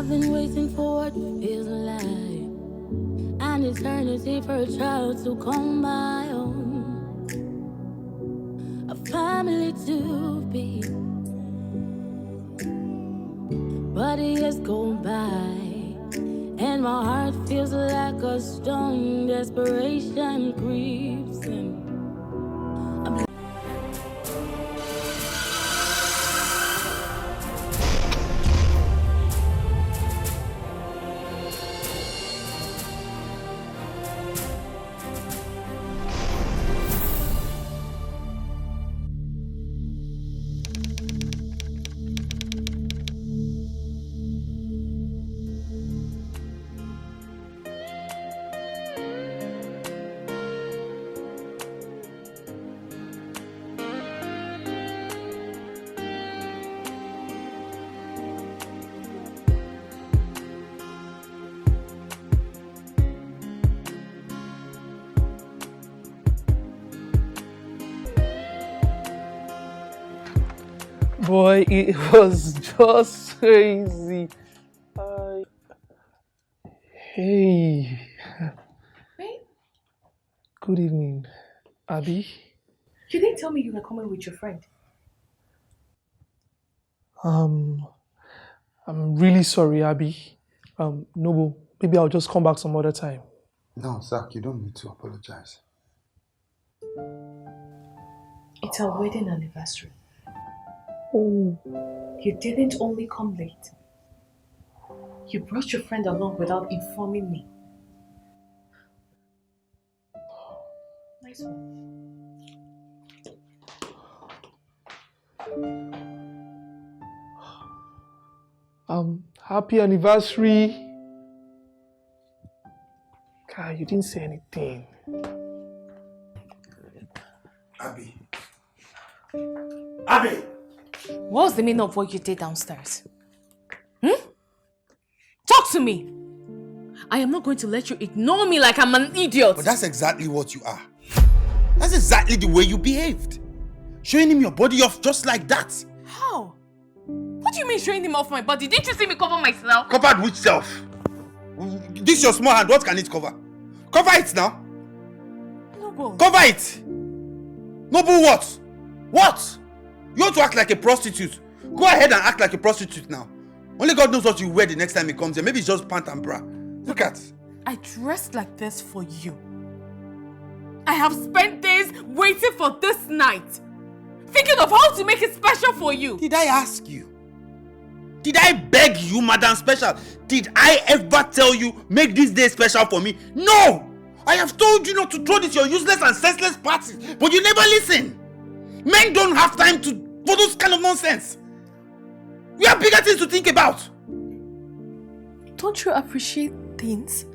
I've been waiting for what feels like an eternity for a child to call my own, a family to be. But years go by, and my heart feels like a stone. Desperation creeps in. Boy, it was just crazy. Hey. Babe? Good evening, Abby. You didn't tell me you were coming with your friend. I'm really sorry, Abby. Noble, maybe I'll just come back some other time. No, Zach, you don't need to apologize. It's our wedding anniversary. Oh. You didn't only come late. You brought your friend along without informing me. Nice one. Happy anniversary. God, you didn't say anything. Abby. Abby! What was the meaning of what you did downstairs? Talk to me! I am not going to let you ignore me like I'm an idiot. But that's exactly what you are. That's exactly the way you behaved. Showing him your body off just like that. How? What do you mean showing him off my body? Didn't you see me cover myself? Covered which self? This your small hand, what can it cover? Cover it now. Noble. Cover it. Noble what? What? You want to act like a prostitute? Go ahead and act like a prostitute now. Only God knows what you wear the next time he comes here. Maybe it's just pant and bra. Look at. I dressed like this for you. I have spent days waiting for this night. Thinking of how to make it special for you. Did I ask you? Did I beg you, Madam Special? Did I ever tell you, make this day special for me? No! I have told you not to throw this your useless and senseless parties, but you never listen. Men don't have time for those kind of nonsense. We have bigger things to think about. Don't you appreciate things?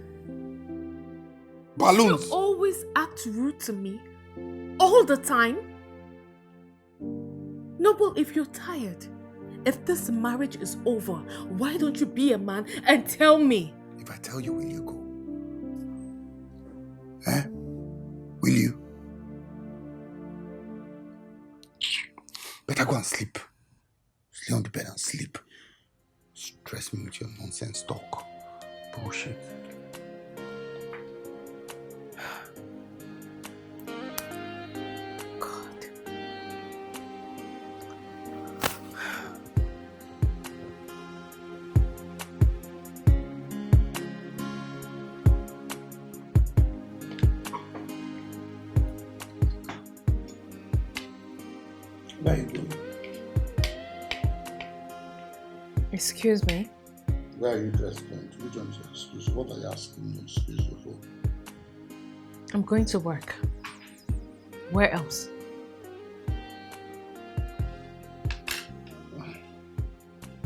Balloons. You always act rude to me. All the time. Noble, if you're tired, if this marriage is over, why don't you be a man and tell me? If I tell you, will you go? Eh? Will you? Better go and sleep. Lay on the bed and sleep. Stress me with your nonsense talk. Bullshit. God. Where are you going? Excuse me? Where are you dressed going to? Which one's your excuse? What are you asking me to excuse you for? I'm going to work. Where else?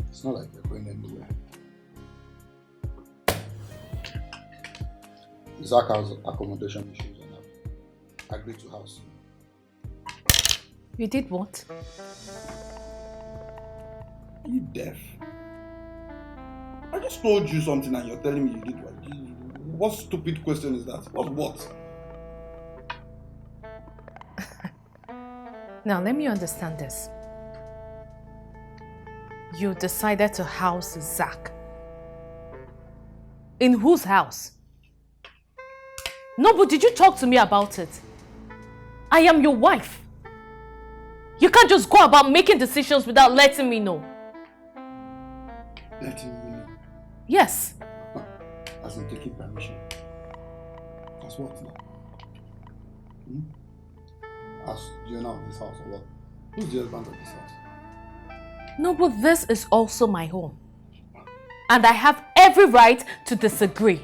It's not like we're going anywhere. Zach has accommodation issues and I've agreed to house him. You did what? Are you deaf? I just told you something and you're telling me you did what? What stupid question is that? What? Now let me understand this. You decided to house Zach. In whose house? No, but did you talk to me about it? I am your wife. You can't just go about making decisions without letting me know. Letting you know? Yes. As in taking permission. As what now? As the owner of this house or what? Who's the husband of this house? No, but this is also my home. And I have every right to disagree.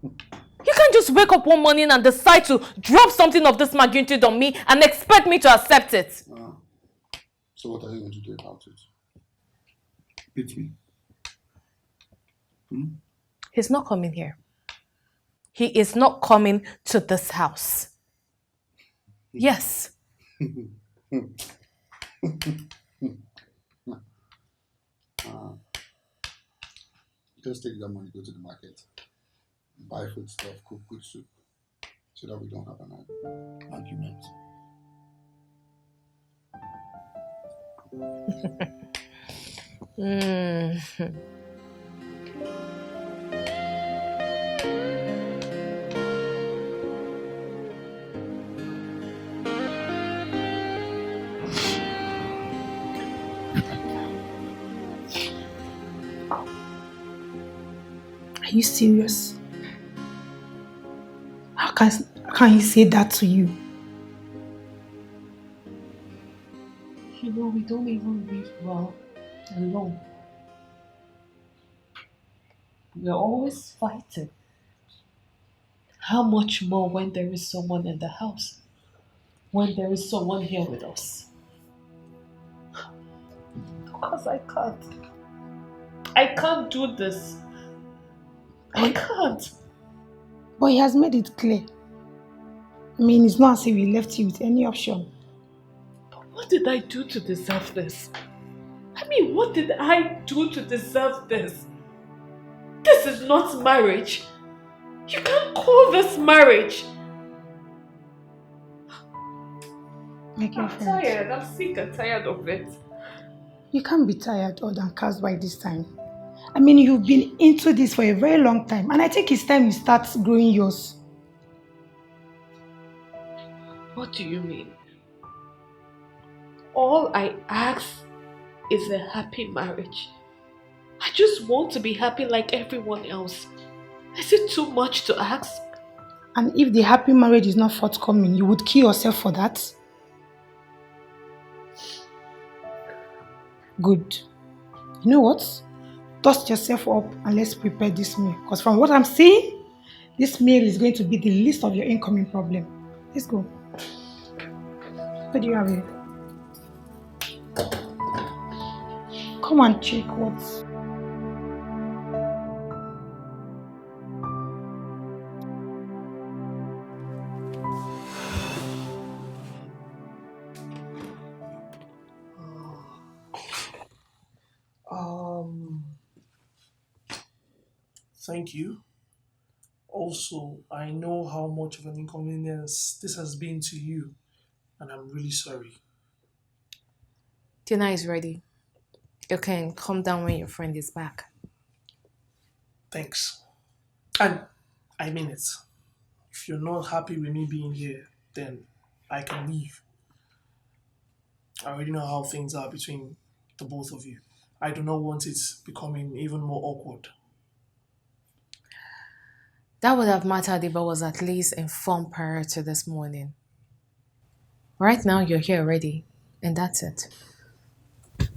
You can't just wake up one morning and decide to drop something of this magnitude on me and expect me to accept it. So what are you going to do about it? Beat me? He's not coming here. He is not coming to this house. Yes. Just take that money, go to the market, buy food stuff, cook good soup, so that we don't have an argument. Are you serious? How can he say that to you? You know, we don't even live well alone. We're always fighting. How much more when there is someone in the house? When there is someone here with us? Because I can't. I can't do this. I can't. But he has made it clear. I mean, it's not as if he left you with any option. But what did I do to deserve this? I mean, what did I do to deserve this? This is not marriage. You can't call this marriage. My girlfriend. I'm tired. I'm sick and tired of it. You can't be tired or downcast by this time. I mean, you've been into this for a very long time, and I think it's time you start growing yours. What do you mean? All I ask is a happy marriage. I just want to be happy like everyone else. Is it too much to ask? And if the happy marriage is not forthcoming, you would kill yourself for that? Good. You know what? Dust yourself up and let's prepare this meal. Because from what I'm seeing, this meal is going to be the least of your incoming problem. Let's go. What do you have here? Come and check what. Thank you. Also, I know how much of an inconvenience this has been to you, and I'm really sorry. Dinner is ready. You can come down when your friend is back. Thanks. And I mean it. If you're not happy with me being here, then I can leave. I already know how things are between the both of you. I do not want it becoming even more awkward. That would have mattered if I was at least informed prior to this morning. Right now, you're here already, and that's it. This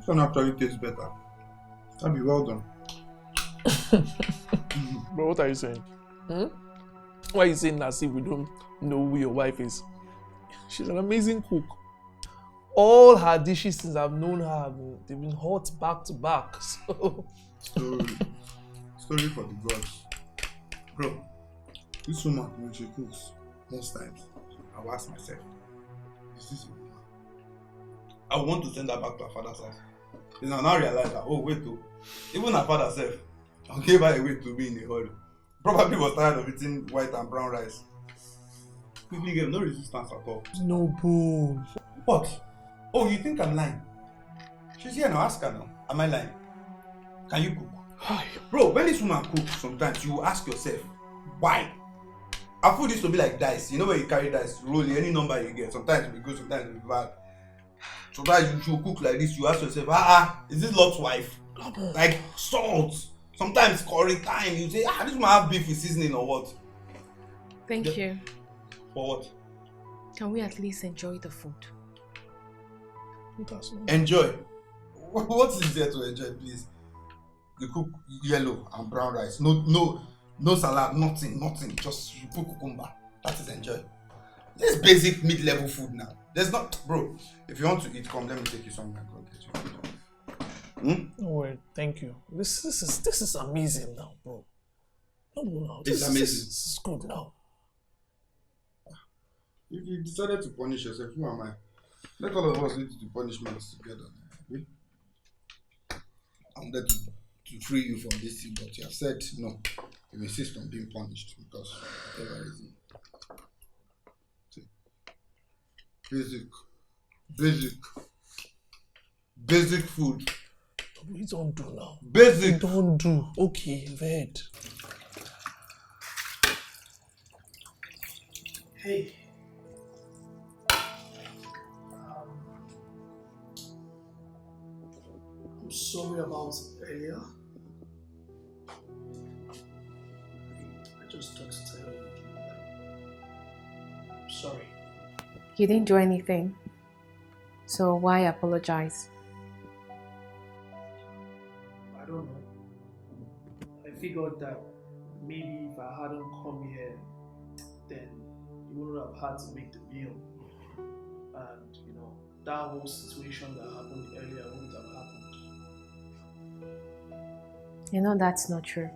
one actually tastes better. That'd be well done. But what are you saying? Why are you saying as if we don't know who your wife is? She's an amazing cook. All her dishes since I've known her, they've been hot back to back. So Story for the gods. Bro, this woman, when she cooks, most times, I'll ask myself, is this a woman? I want to send her back to her father's house. Then I now realize that, oh, wait, even her father self, I gave her away to me in a hurry. Probably was tired of eating white and brown rice. Quickly gave no resistance at all. No, boo. What? Oh, you think I'm lying? She's here now, ask her now. Am I lying? Can you cook? Hi. Bro, when this woman cooks, sometimes you ask yourself, why? Our food used to be like dice. You know when you carry dice, roll any number you get. Sometimes it will be good, sometimes it will be bad. Sometimes you should cook like this, you ask yourself, is this Lot's wife? Like salt. Sometimes curry time, you say, this woman have beef with seasoning or what? Thank you. For what? Can we at least enjoy the food? Enjoy. What is there to enjoy, please? You cook yellow and brown rice. No salad, nothing. Just you put cucumber. That is enjoy. This basic mid-level food now. There's not, bro. If you want to eat, come. Let me take you somewhere. Go get you food. No worry, thank you. This is amazing now, bro. No. This is amazing. This is good now. If you decided to punish yourself, who am I? Let all of us lead to the punishments together. Okay? I'm there to free you from this thing, but you have said no. You insist on being punished because whatever reason. Basic food. We don't do now. Basic. We don't do. Okay, vet. Hey. I'm sorry about earlier. I just talked to tell you. I'm sorry. You didn't do anything. So why apologize? I don't know. I figured that maybe if I hadn't come here, then you wouldn't have had to make the meal. And, that whole situation that happened earlier wouldn't have happened. You know that's not true.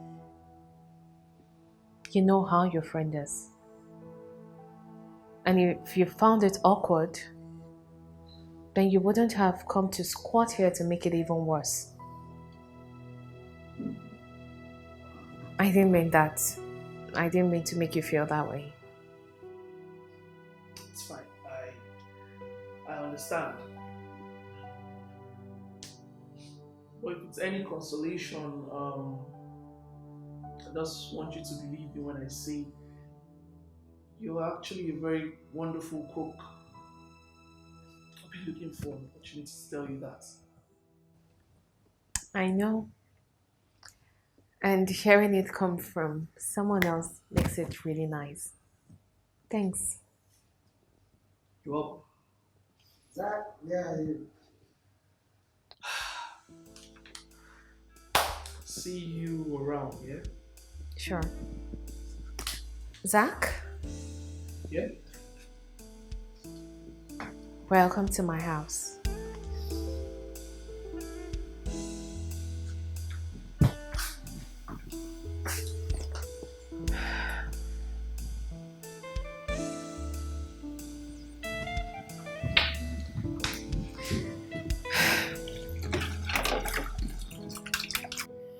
You know how your friend is. And if you found it awkward, then you wouldn't have come to squat here to make it even worse. I didn't mean that. I didn't mean to make you feel that way. It's fine. I understand. But if it's any consolation, I just want you to believe me when I say you're actually a very wonderful cook. I've been looking for an opportunity to tell you that. I know. And hearing it come from someone else makes it really nice. Thanks. You're welcome. Zach, where are you? See you around, yeah? Sure. Zach, Yeah? welcome to my house.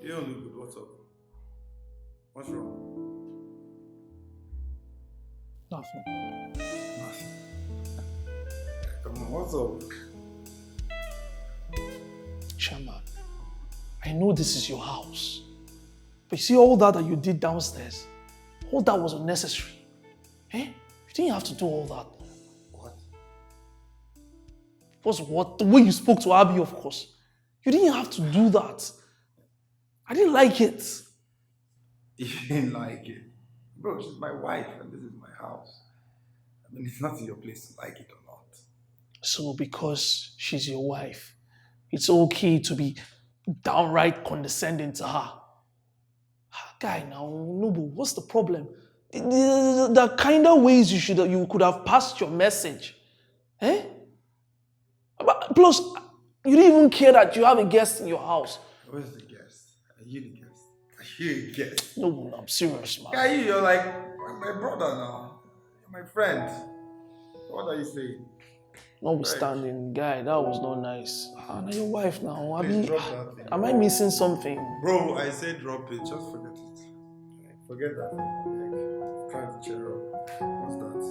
You don't look good. What's up? What's wrong? Nothing. Nothing. Come on, what's up? Chairman, I know this is your house. But you see all that you did downstairs? All that was unnecessary. Eh? You didn't have to do all that. What? What? The way you spoke to Abby, of course. You didn't have to do that. I didn't like it. You didn't like it. Bro, she's my wife and this is my house. I mean, it's not in your place to like it or not. So because she's your wife, it's okay to be downright condescending to her. Guy, now, no, but what's the problem? The kind of ways you could have passed your message. Eh? But plus, you didn't even care that you have a guest in your house. Where's the guest? Are you the guest? Are you a guest? No, I'm serious, man. Guy, you're like my brother now. You're my friend. What are you saying? Notwithstanding, guy, that was not nice. And your wife now. Please drop that thing. Am I missing something? Bro, I said drop it. Just forget it. Forget that thing. Like, trying to cheer up. What's that?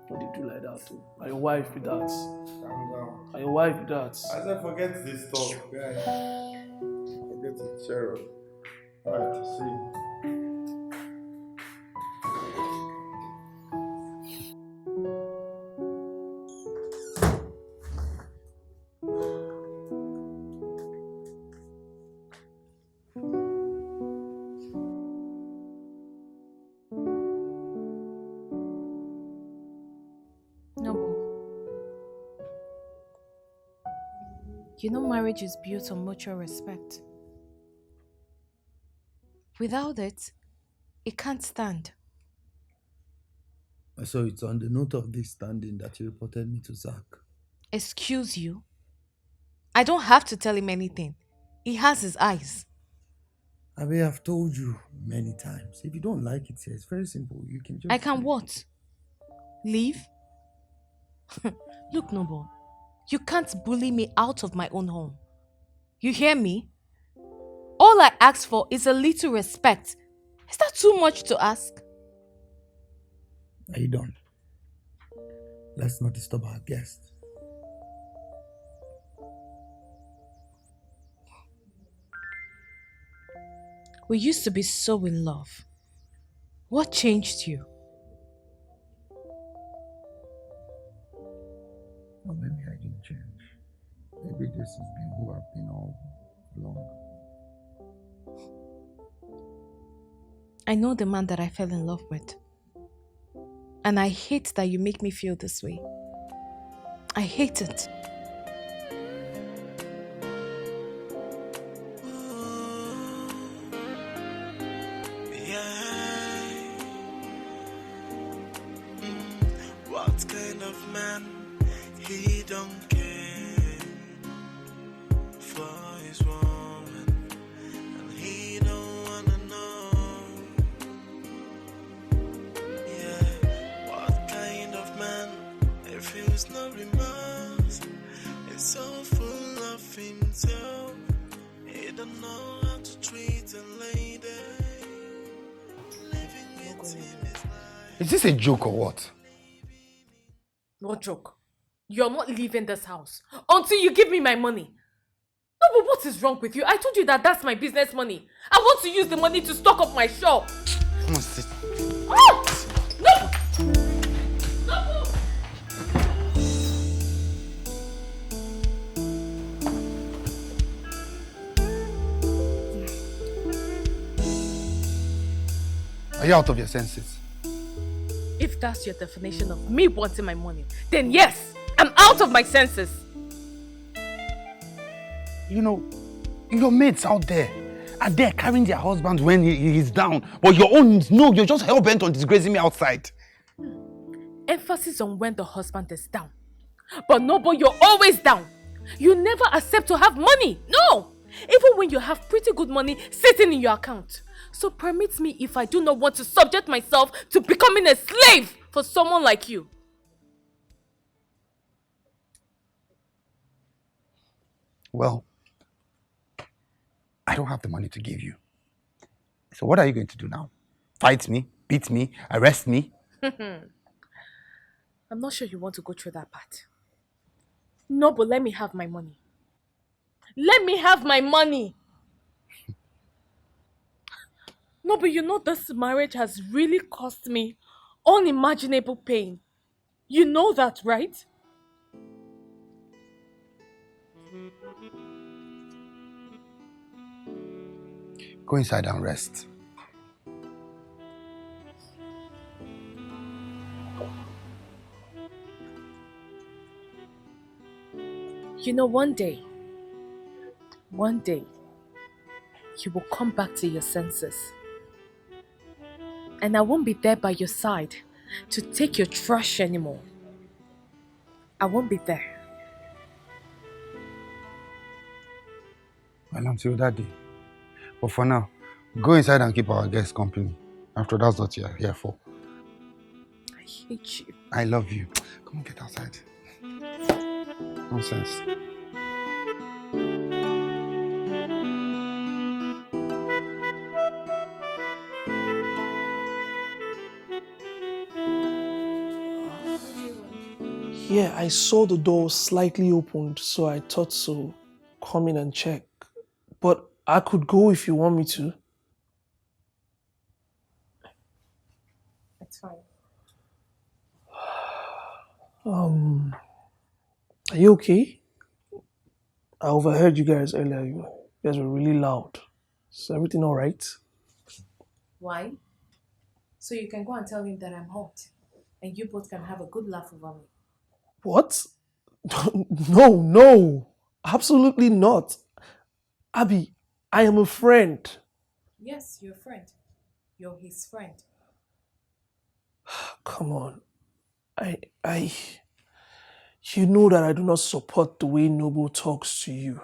What did you do like that too? Are your wife with that? Calm down. Are your wife with that? I said forget this stuff, guy. Forget it. Cheer up. Alright, see you. You know, marriage is built on mutual respect. Without it, it can't stand. So it's on the note of this standing that you reported me to Zach. Excuse you? I don't have to tell him anything. He has his eyes. I may have told you many times. If you don't like it, it's very simple. You can just... I can what? Leave? Look, Noble. You can't bully me out of my own home. You hear me? All I ask for is a little respect. Is that too much to ask? Are you done? Let's not disturb our guest. We used to be so in love. What changed you? Well, maybe I didn't change. Maybe this has been who I've been all along. I know the man that I fell in love with. And I hate that you make me feel this way. I hate it. What kind of man? He don't care for his woman, and he don't wanna know. Yeah, what kind of man? It feels no remorse. It's so full of himself. He don't know how to treat a lady. Living with him is like... Is this a joke or what? No joke. You're not leaving this house until you give me my money. No, but what is wrong with you? I told you that that's my business money. I want to use the money to stock up my shop. Come on, sit. Oh! No! No! Are you out of your senses? If that's your definition of me wanting my money, then yes, I'm out of my senses. You know, your mates out there are there carrying their husbands when he's down. But your own, no, you're just hell-bent on disgracing me outside. Emphasis on when the husband is down. But no, but you're always down. You never accept to have money. No! Even when you have pretty good money sitting in your account. So permit me if I do not want to subject myself to becoming a slave for someone like you. Well, I don't have the money to give you. So what are you going to do now? Fight me? Beat me? Arrest me? I'm not sure you want to go through that part. No, but let me have my money. Let me have my money! No, but you know this marriage has really cost me unimaginable pain. You know that, right? Go inside and rest. You know, one day, you will come back to your senses. And I won't be there by your side to take your trash anymore. I won't be there. Well, until that day. But for now, go inside and keep our guests company. After that's what you're here for. hate you. I love you. Come on, get outside. Nonsense. Yeah, I saw the door slightly opened, so I thought to come in and check. But I could go if you want me to. It's fine. Are you okay? I overheard you guys earlier. You guys were really loud. Is everything all right? Why? So you can go and tell him that I'm hot. And you both can have a good laugh over me. What? No. Absolutely not. Abby, I am a friend. Yes, you're a friend. You're his friend. Come on. You know that I do not support the way Noble talks to you,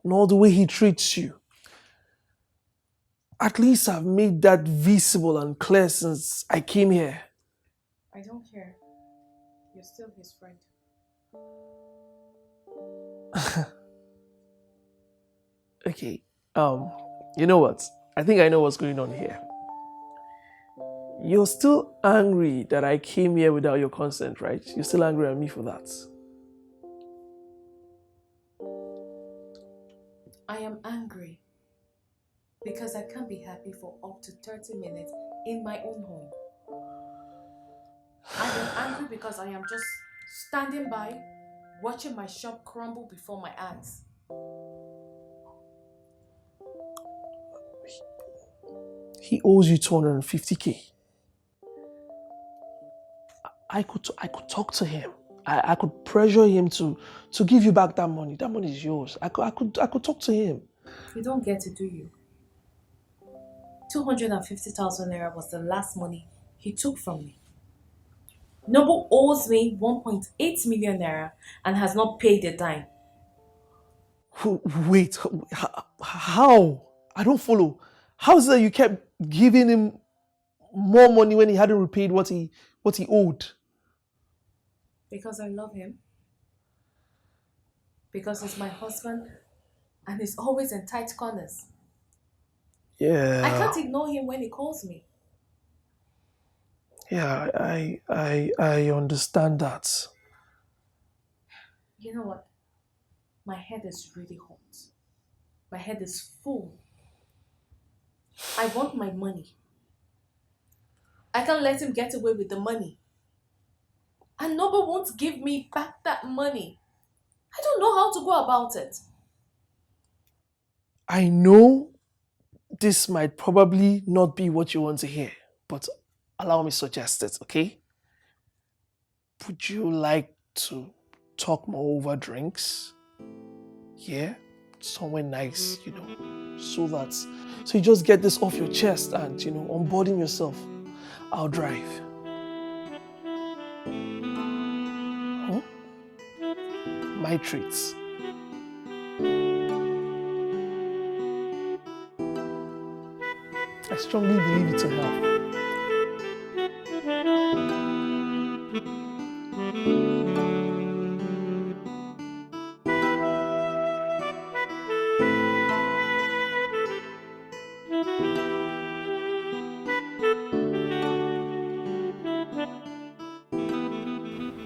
nor the way he treats you. At least I've made that visible and clear since I came here. I don't care. You're still his friend. Okay, you know what? I think I know what's going on here. You're still angry that I came here without your consent, right? You're still angry at me for that. I am angry because I can't be happy for up to 30 minutes in my own home. I am angry because I am just standing by, watching my shop crumble before my eyes. He owes you 250k. I could talk to him. I could pressure him to give you back that money. That money is yours. I could talk to him. You don't get to, do you? 250,000 naira was the last money he took from me. Noble owes me 1.8 million naira and has not paid a dime. Wait, how? I don't follow. How is it that you kept giving him more money when he hadn't repaid what he owed? Because I love him. Because he's my husband and he's always in tight corners. Yeah. I can't ignore him when he calls me. Yeah, I understand that. You know what? My head is really hot. My head is full. I want my money. I can't let him get away with the money. And Noble won't give me back that money. I don't know how to go about it. I know this might probably not be what you want to hear, but allow me to suggest it, okay? Would you like to talk more over drinks? Yeah? Somewhere nice, so you just get this off your chest and, onboarding yourself. I'll drive. Huh? My treats. I strongly believe it's a help.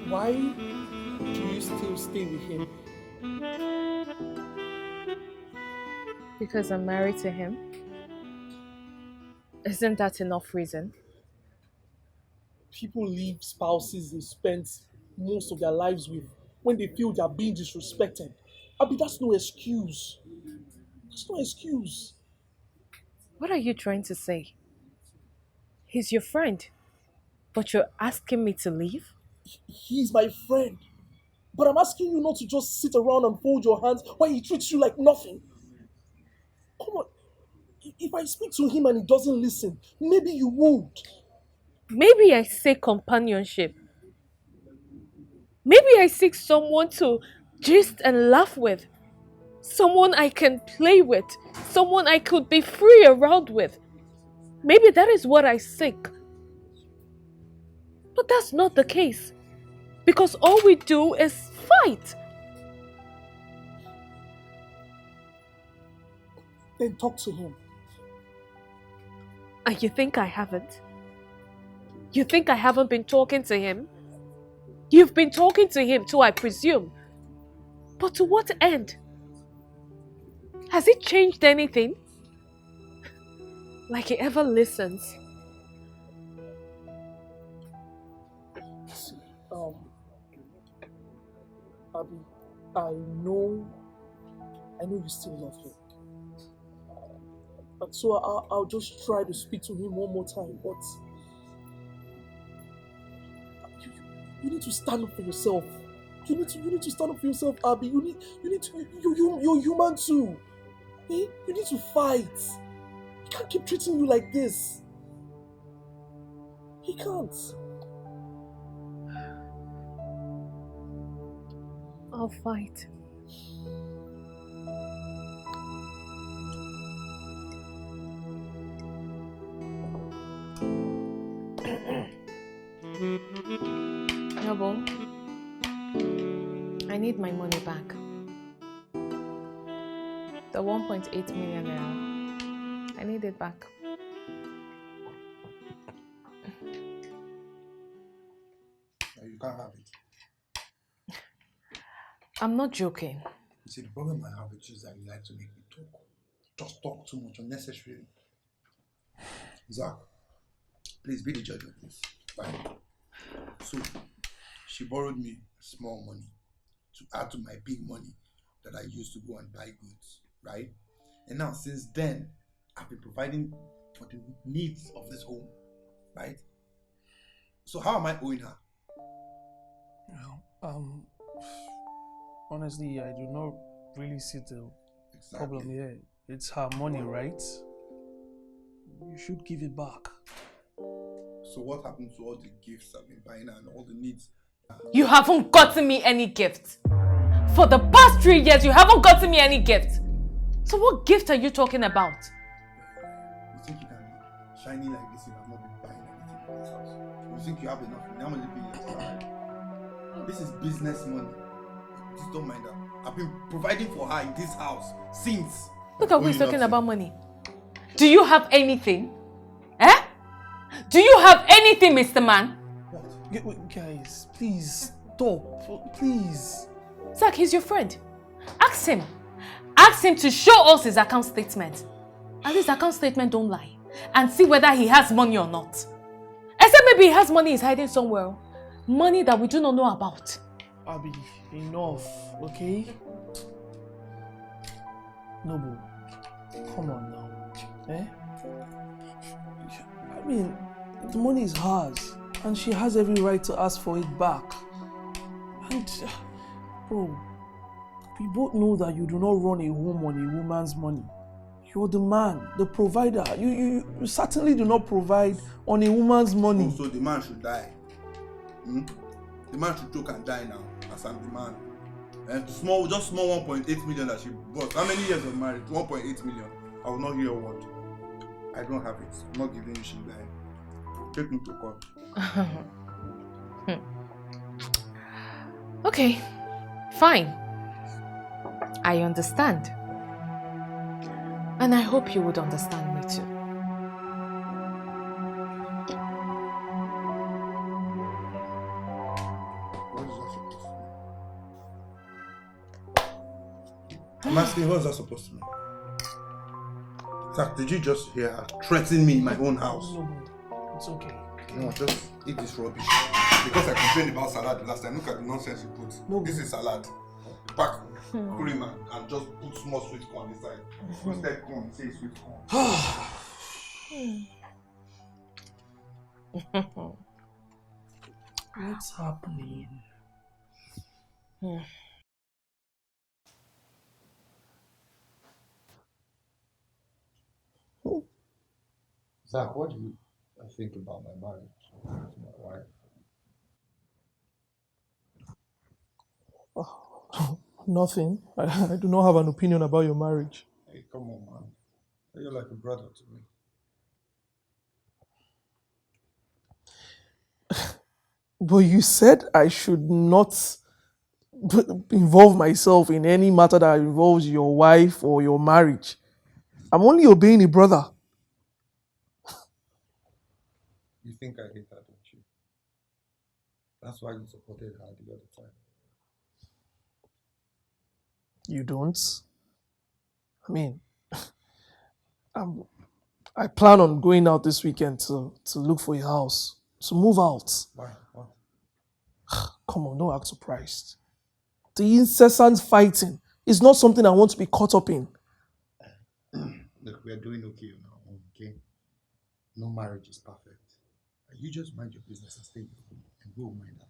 Why do you still stay with him? Because I'm married to him. Isn't that enough reason? People leave spouses they spent most of their lives with when they feel they are being disrespected. That's no excuse. That's no excuse. What are you trying to say? He's your friend, but you're asking me to leave? He's my friend. But I'm asking you not to just sit around and fold your hands while he treats you like nothing. Come on. If I speak to him and he doesn't listen, maybe you would. Maybe I seek companionship. Maybe I seek someone to gist and laugh with. Someone I can play with. Someone I could be free around with. Maybe that is what I seek. But that's not the case. Because all we do is fight. Then talk to him. And you think I haven't? You think I haven't been talking to him? You've been talking to him too, I presume. But to what end? Has it changed anything? Like he ever listens. See, Abby, I know you still love him. And so I'll just try to speak to him one more time, but you need to stand up for yourself. You need to stand up for yourself, Abby. You're human too. Eh? You need to fight. He can't keep treating you like this. He can't. I'll fight. Yabo, I need my money back. The 1.8 million naira. I need it back. You can't have it. I'm not joking. You see, the problem I have is that you like to make me talk. Just talk too much unnecessarily. Zach, please be the judge of this. Fine. So, she borrowed me small money to add to my big money that I used to go and buy goods, right? And now, since then, I've been providing for the needs of this home, right? So how am I owing her? Well, honestly, I do not really see the problem here. It's her money, right? You should give it back. So what happened to all the gifts I've been buying and all the needs? You haven't gotten me any gift. For the past 3 years, you haven't gotten me any gift. So what gift are you talking about? You think you can be shiny like this if I've not been buying anything in this house? You think you have enough money? I'm only paying extra. This is business money. Just don't mind that. I've been providing for her in this house since. Look at who's talking about money. Do you have anything? Eh? Do you have anything, Mr. Man? Wait, guys, please stop. Please. Zach, he's your friend. Ask him. Ask him to show us his account statement. And his account statement don't lie. And see whether he has money or not. Except maybe he has money he's hiding somewhere. Money that we do not know about. Abby, enough, okay? Noble, come on now. Eh? I mean, the money is hers. And she has every right to ask for it back. And, bro, we both know that you do not run a home on a woman's money. You're the man, the provider. You certainly do not provide on a woman's money. Oh, so the man should die. The man should choke and die now, as I'm the man. And just small 1.8 million that she bought. How many years of marriage? 1.8 million. I will not hear a word. I don't have it. I'm not giving you shit dying. Take me to court. Okay, fine. I understand. And I hope you would understand me too. What is that supposed to mean? I'm asking, what is that supposed to mean? Zach, did you just hear her threaten me in my own house? No, it's okay. No, just eat this rubbish. Because I complained about salad the last time. Look at the nonsense you put. No. This is salad. Pack cream and just put small sweet corn inside. Roasted corn, say sweet corn. What's happening? Zach, what do you think about my marriage to my wife? Nothing. I do not have an opinion about your marriage. Hey, come on, man. You're like a brother to me. But you said I should not involve myself in any matter that involves your wife or your marriage. I'm only obeying a brother. You think I hate her, don't you? That's why you supported her the other time. You don't? I mean, I plan on going out this weekend to look for a house, to move out. Why? What? Come on, don't act surprised. The incessant fighting is not something I want to be caught up in. Look, we're doing okay now, okay? No marriage is perfect. You just mind your business and stay home, and we'll mind that.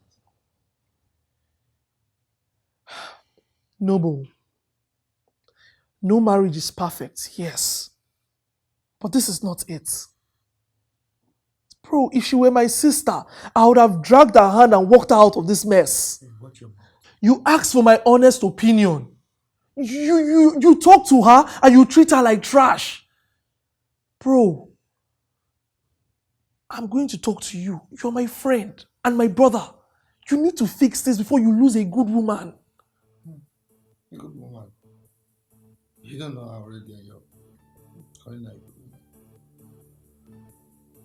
Noble. No marriage is perfect, yes. But this is not it. Bro, if she were my sister, I would have dragged her hand and walked her out of this mess. Hey, watch your mouth. You asked for my honest opinion. You talk to her and you treat her like trash. Bro, I'm going to talk to you. You're my friend and my brother. You need to fix this before you lose a good woman. A good woman. You don't know her already, and you're calling her a good woman.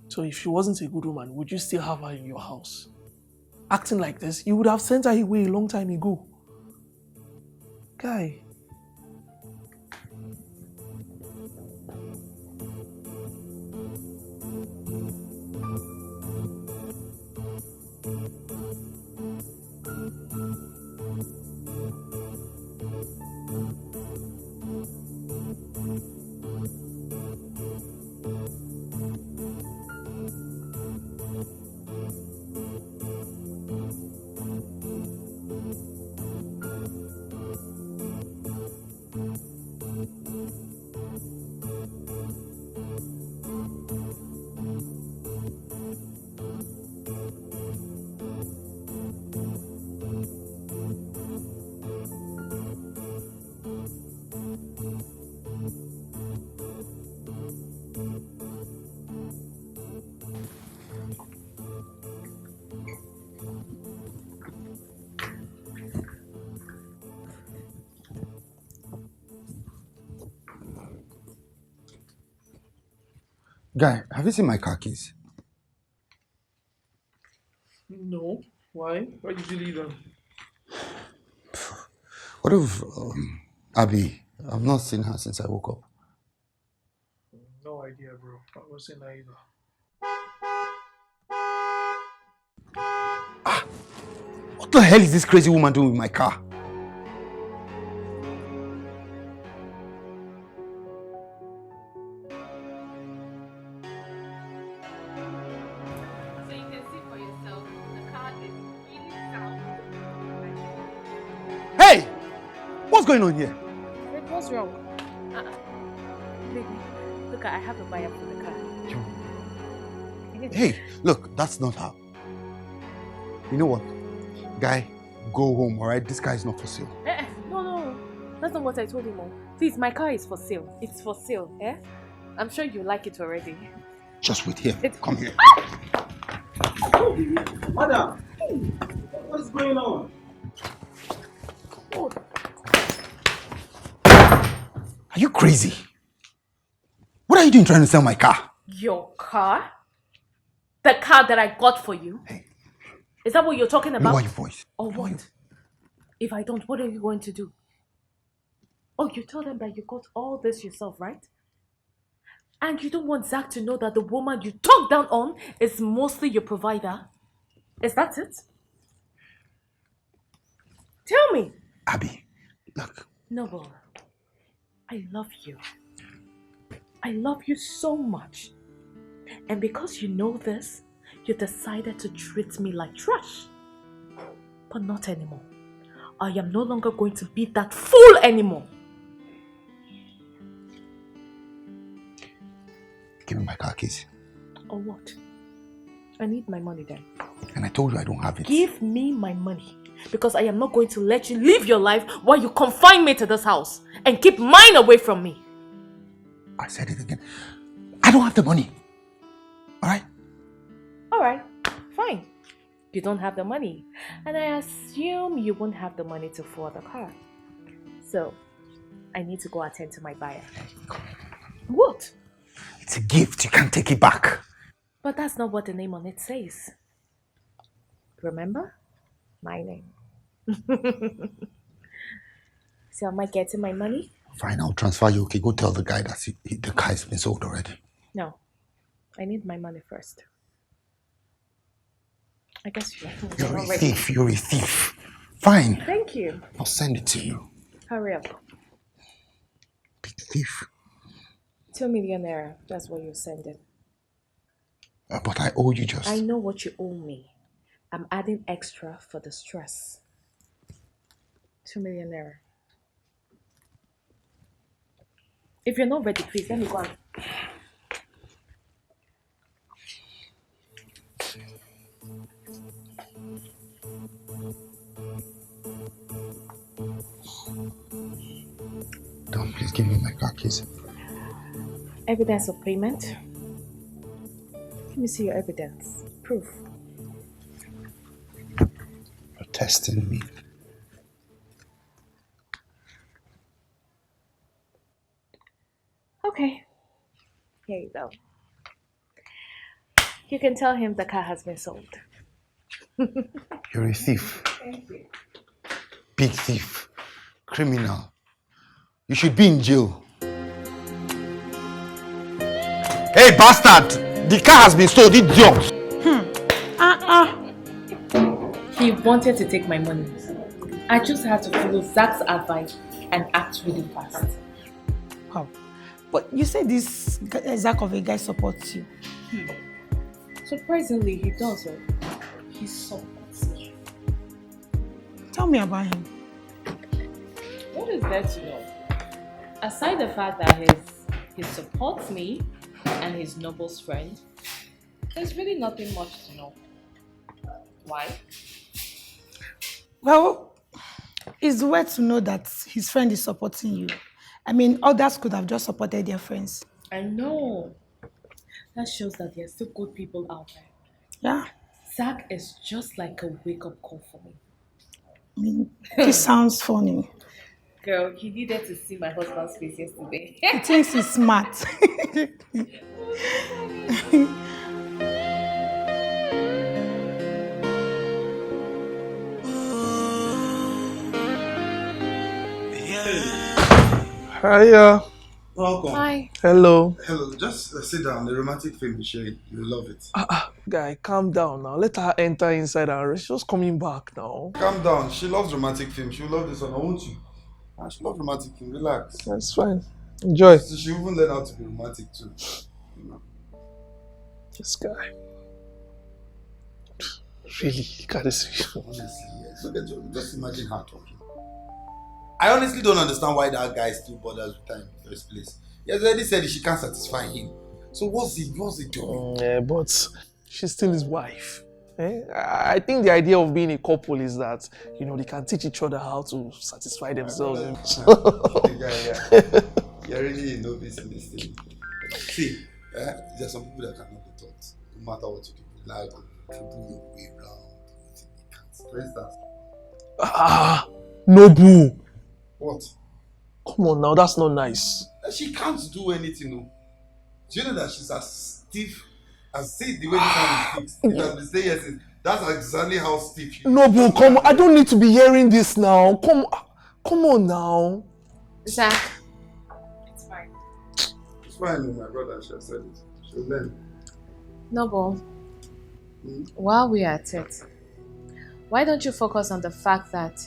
So if she wasn't a good woman, would you still have her in your house? Acting like this, you would have sent her away a long time ago. Guy. Guy, have you seen my car keys? No. Why? Why did you leave them? What of Abby? I've not seen her since I woke up. No idea, bro. I wasn't either. What the hell is this crazy woman doing with my car? So you can see for yourself, the car is really sound. Hey! What's going on here? Wait, what's wrong? Baby, look, I have a buyer for the car. Hey, look, that's not how. You know what? Guy, go home, alright? This car is not for sale. No. That's not what I told him. Please, my car is for sale. It's for sale, eh? I'm sure you like it already. Just wait here. Come here. Madam, what's going on? Are you crazy? What are you doing trying to sell my car? Your car? The car that I got for you? Hey. Is that what you're talking about? Lower your voice. Or what? If I don't, what are you going to do? Oh, you tell them that you got all this yourself, right? And you don't want Zach to know that the woman you talk down on is mostly your provider? Is that it? Tell me. Abby, look. Noble, I love you. I love you so much. And because you know this, you decided to treat me like trash. But not anymore. I am no longer going to be that fool anymore. Give me my car keys. Or what? I need my money then. And I told you I don't have it. Give me my money. Because I am not going to let you live your life while you confine me to this house and keep mine away from me. I said it again. I don't have the money. Alright? Alright, fine. You don't have the money. And I assume you won't have the money to afford the car. So, I need to go attend to my buyer. What? It's a gift. You can't take it back. But that's not what the name on it says. Remember? My name. So am I getting my money? Fine, I'll transfer you. Okay, go tell the guy that the car has been sold already. No. I need my money first. I guess You're a thief. You're a thief. Fine. Thank you. I'll send it to you. Hurry up. Big thief. 2 million naira. That's what you're sending. But I owe you just... I know what you owe me. I'm adding extra for the stress. 2 million naira. If you're not ready, please let me go on. Don, please give me my car keys. Evidence of payment. Let me see your evidence. Proof. You're testing me. Okay. Here you go. You can tell him the car has been sold. You're a thief. Thank you. Big thief. Criminal. You should be in jail. Hey, bastard! The car has been sold, idiot! He wanted to take my money. I just had to follow Zach's advice and act really fast. Wow. But you said this Zach of a guy supports you. Surprisingly, he does. He supports me. Tell me about him. What is there to know? Aside the fact that he supports me and he's Noble's friend, there's really nothing much to know. Why? Well, it's weird to know that his friend is supporting you. I mean, others could have just supported their friends. I know. That shows that there are still good people out there. Yeah. Zach is just like a wake-up call for me. I mean, this sounds funny. Girl, he needed to see my husband's face yesterday. He thinks he's smart. Hiya. Welcome. Hi. Hello. Hello, just sit down. The romantic film is sharing. You'll love it. Guy, calm down now. Let her enter inside and rest. She's just coming back now. Calm down. She loves romantic film. She'll love this one, won't you? She loves romantic film. Relax. That's fine. Enjoy. So she even learn how to be romantic too. You know. This guy. Really? Look at this. Honestly, yes. Look at you. Just imagine her talking. I honestly don't understand why that guy still bothers with her in the first place. He has already said she can't satisfy him. So what's he doing? Yeah, but she's still his wife. I think the idea of being a couple is that, they can teach each other how to satisfy themselves. Yeah. You're really a novice in this thing. See, there's some people that cannot be taught. No matter what you do, like, dribble your way around. You can't. For instance. Nobu. What? Come on now, that's not nice. She can't do anything, no. Do you know that she's as stiff as, see the way this one speaks? It has been saying yes, that's exactly how stiff she is. Nobu, come on, I don't need to be hearing this now. Come on now. Zach, it's fine. It's fine, my brother, she has said it. She'll learn. Noble, while we're at it, why don't you focus on the fact that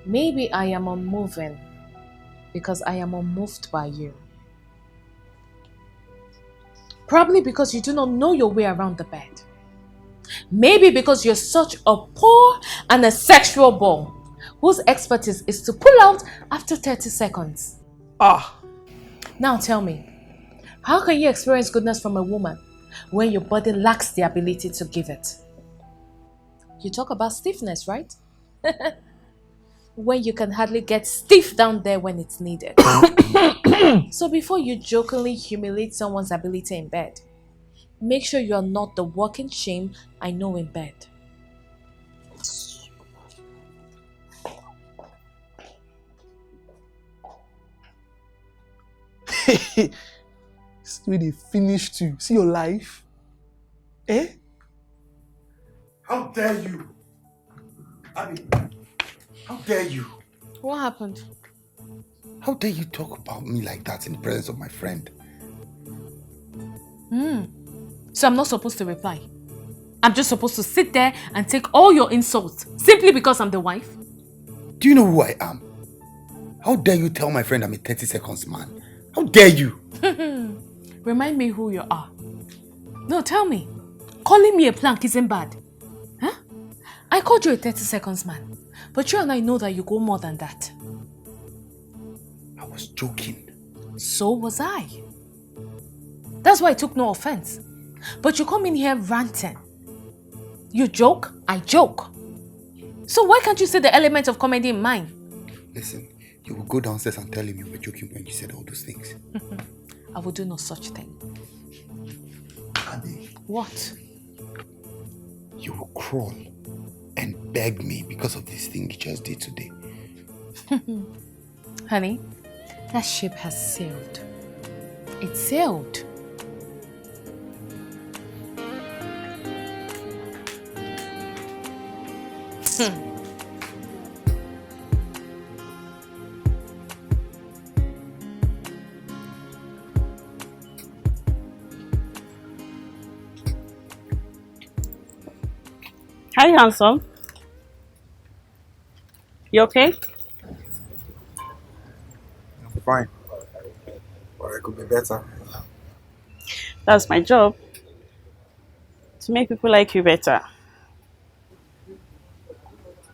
maybe I am unmoving because I am unmoved by you. Probably because you do not know your way around the bed. Maybe because you're such a poor and a sexual ball whose expertise is to pull out after 30 seconds. Now tell me, how can you experience goodness from a woman when your body lacks the ability to give it? You talk about stiffness, right? When you can hardly get stiff down there when it's needed. So before you jokingly humiliate someone's ability in bed, make sure you're not the walking shame I know in bed. See the way they finished you. See your life? Eh? How dare you? Abby, how dare you? What happened? How dare you talk about me like that in the presence of my friend? So I'm not supposed to reply. I'm just supposed to sit there and take all your insults simply because I'm the wife? Do you know who I am? How dare you tell my friend I'm a 30 seconds man? How dare you? Remind me who you are. No, tell me. Calling me a plank isn't bad. Huh? I called you a 30 seconds man. But you and I know that you go more than that. I was joking. So was I. That's why I took no offense. But you come in here ranting. You joke, I joke. So why can't you see the element of comedy in mine? Listen, you will go downstairs and tell him you were joking when you said all those things. I will do no such thing. Abby. What? You will crawl and beg me because of this thing you just did today. Honey, that ship has sailed. It sailed. Hi, handsome. You okay? I'm fine. But I could be better. That's my job. To make people like you better.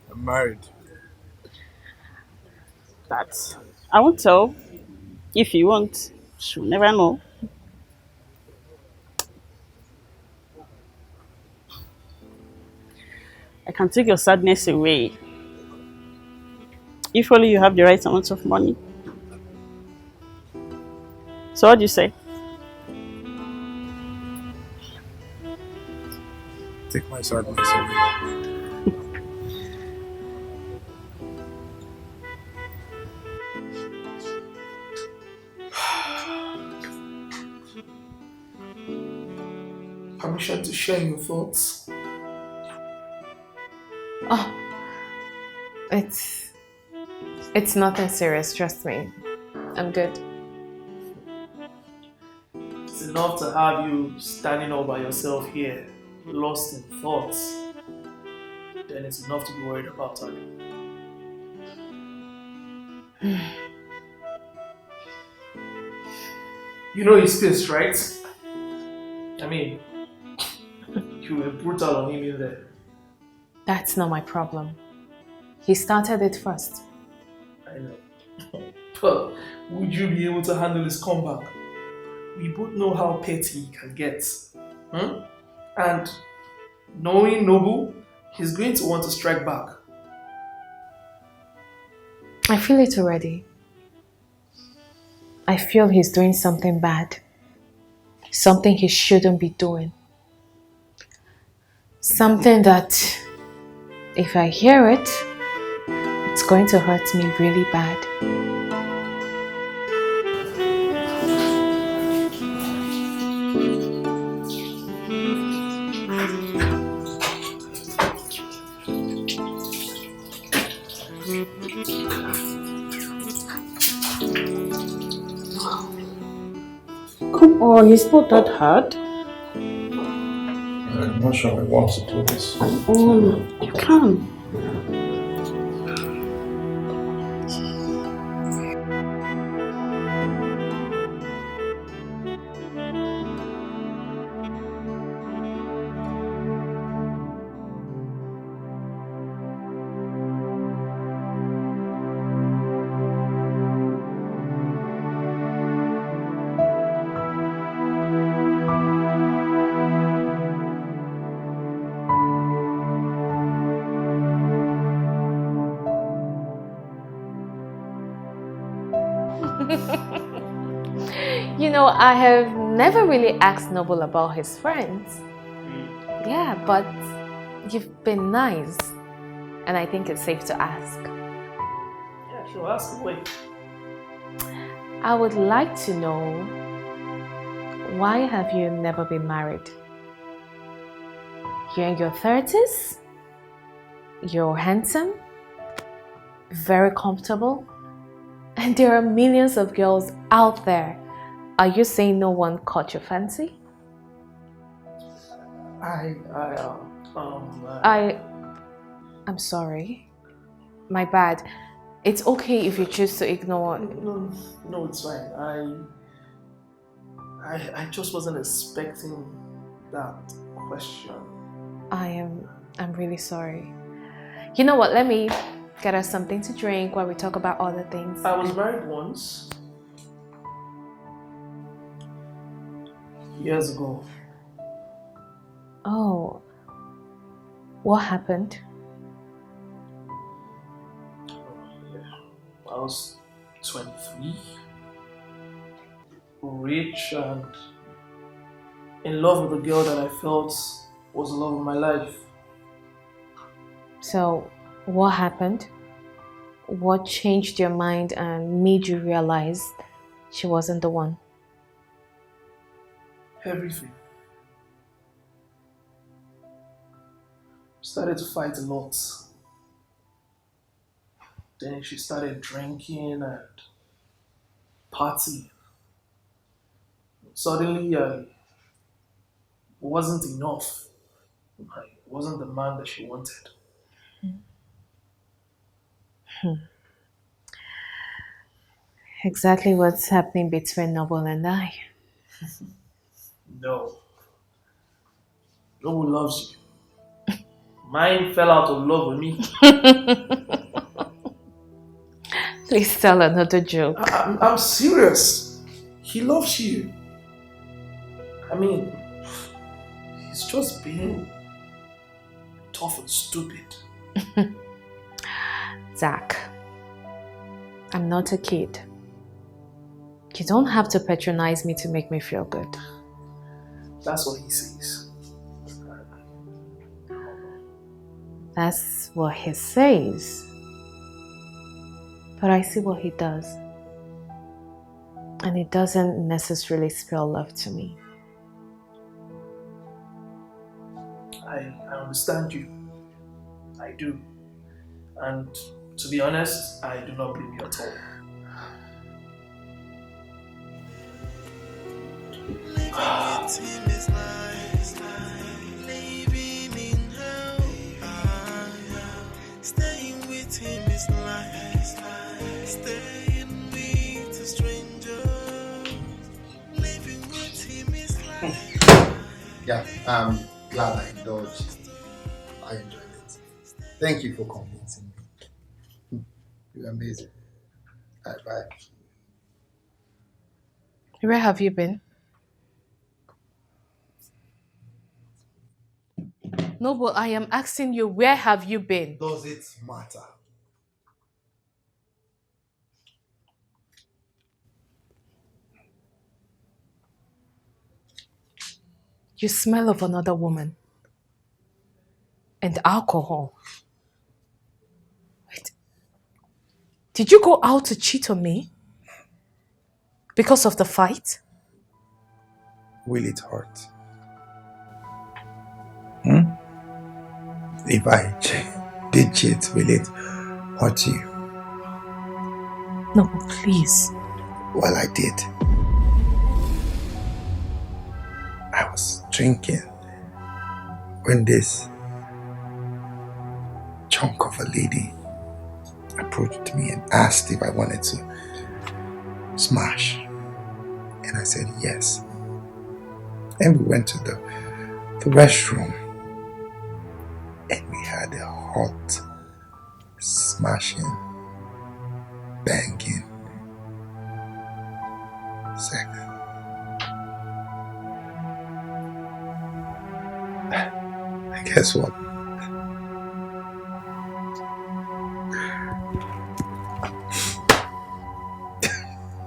I'm married. That I won't tell. If you won't, she'll never know. I can take your sadness away. If only you have the right amount of money. So what do you say? Take my sadness away. Permission to share your thoughts? Oh, it's nothing serious, trust me. I'm good. It's enough to have you standing all by yourself here, lost in thoughts. Then it's enough to be worried about, honey. You know he's pissed, right? I mean, you were brutal on him in there. That's not my problem. He started it first. I know. But would you be able to handle his comeback? We both know how petty he can get. And knowing Noble, he's going to want to strike back. I feel it already. I feel he's doing something bad. Something he shouldn't be doing. Something that, if I hear it, it's going to hurt me really bad. Come on, it's not that hard. I'm not sure I want to do this. Oh, you can. You know, I have never really asked Noble about his friends. Yeah, but you've been nice. And I think it's safe to ask. Yeah, sure, ask away. I would like to know, why have you never been married? You're in your 30s, you're handsome, very comfortable, and there are millions of girls out there. Are you saying no one caught your fancy? I'm sorry. My bad. It's okay if you choose to ignore. No, it's fine. I just wasn't expecting that question. I'm really sorry. You know what? Let me get us something to drink while we talk about other things. I was married once. Years ago. Oh. What happened? I was 23, rich, and in love with a girl that I felt was the love of my life. So, what happened? What changed your mind and made you realize she wasn't the one? Everything. Started to fight a lot. Then she started drinking and partying. Suddenly, I wasn't enough. I wasn't the man that she wanted. Exactly what's happening between Noble and I. No. Noble loves you. Mine fell out of love with me. Please tell another joke. I'm serious. He loves you. I mean, he's just being tough and stupid. Zach, I'm not a kid. You don't have to patronize me to make me feel good. That's what he says. That's what he says. But I see what he does. And it doesn't necessarily spell love to me. I understand you. I do. And to be honest, I do not blame you at all. Staying with him is life. Staying with a stranger. Living with him is life. Yeah, I'm glad I indulged. I enjoyed it. Thank you for convincing me. You're amazing. All right, bye. Where have you been? No, but I am asking you, where have you been? Does it matter? You smell of another woman. And alcohol. Wait. Did you go out to cheat on me? Because of the fight? Will it hurt? If I did cheat, will it hurt you? No, please. Well, I did. I was drinking when this chunk of a lady approached me and asked if I wanted to smash. And I said yes. And we went to the restroom and we had a hot, smashing, banging sex. And guess what?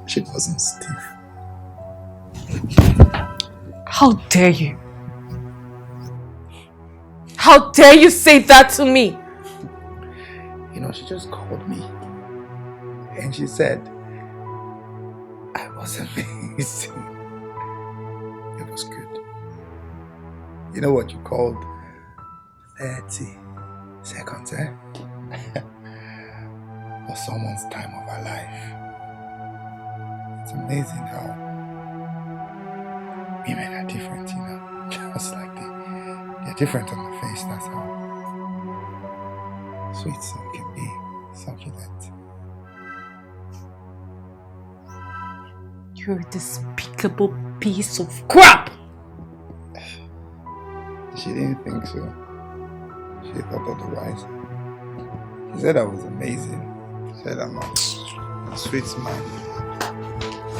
She wasn't stiff. How dare you? How dare you say that to me? You know, she just called me and she said, I was amazing. It was good. You know what you called 30 seconds, eh? For someone's time of our life. It's amazing how women are different, you know. Just like they're different on the face, that's how sweet some can be, succulent. You're a despicable piece of crap! She didn't think so. She thought otherwise. She said I was amazing. She said I'm a sweet man.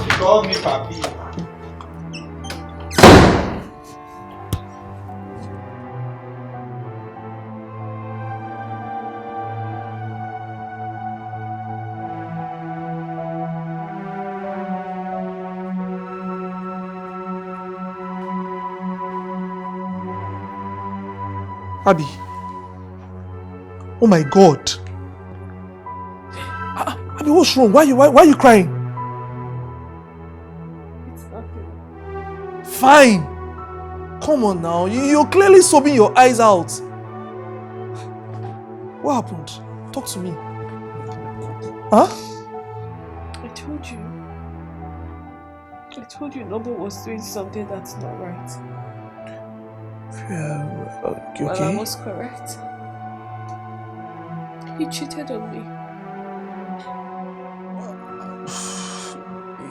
She called me Papi. Abby. Oh my God. Abby, what's wrong? Why are you crying? It's nothing. Fine. Come on now. You're clearly sobbing your eyes out. What happened? Talk to me. Huh? I told you Noble was doing something that's not right. Okay. Well, I was correct. He cheated on me.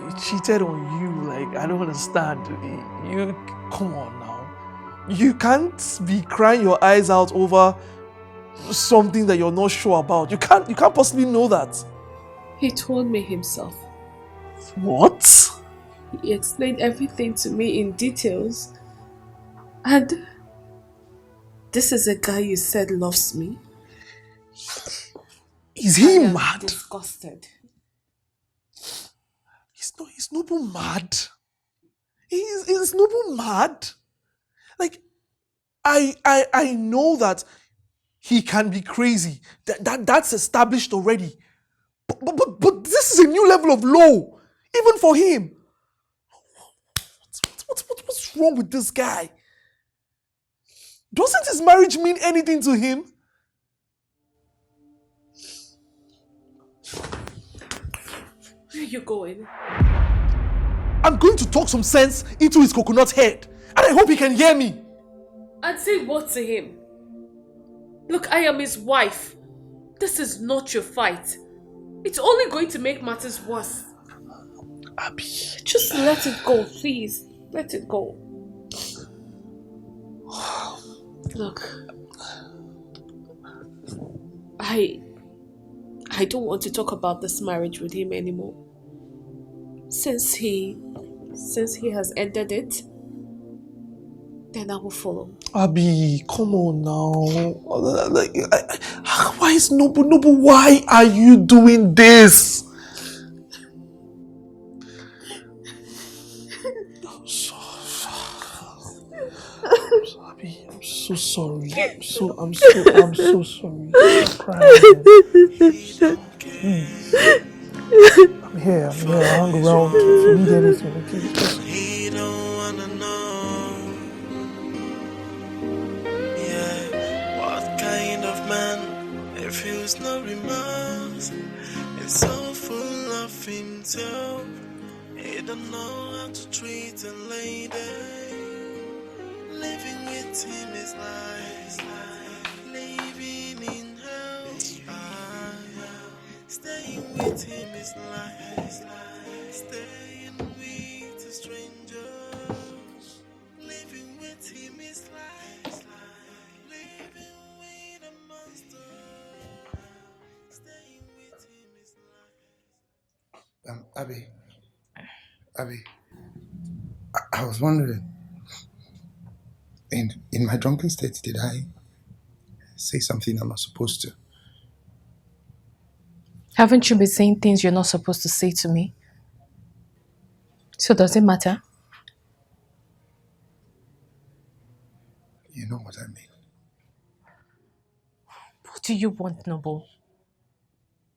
He cheated on you, like, I don't understand. You, come on now. You can't be crying your eyes out over something that you're not sure about. You can't possibly know that. He told me himself. What? He explained everything to me in details. And this is a guy you said loves me. Is he I am mad? Disgusted. Is Noble mad? Is Noble mad? Like, I know that he can be crazy. That's established already. But this is a new level of low, even for him. What's wrong with this guy? Doesn't his marriage mean anything to him? Where are you going? I'm going to talk some sense into his coconut head, and I hope he can hear me. And say what to him? Look, I am his wife. This is not your fight. It's only going to make matters worse. Abby. Just let it go, please. Let it go. Look, I don't want to talk about this marriage with him anymore. Since he has ended it, then I will follow. Abby, come on now. Why is Noble? Why are you doing this? Abby, I'm so sorry. I'm so sorry. Stop crying. I'm here. I'll hang around if you need anything, okay? He don't wanna know, yeah, what kind of man if feels no remorse. It's so full of himself. He don't know how to treat a lady. Living with him is like living in hell. Staying with him is like staying with a stranger. Living with him is like living with a monster. Staying with him is like. Abby, I was wondering, in my drunken state, did I say something I'm not supposed to? Haven't you been saying things you're not supposed to say to me? So does it matter? You know what I mean. What do you want, Noble?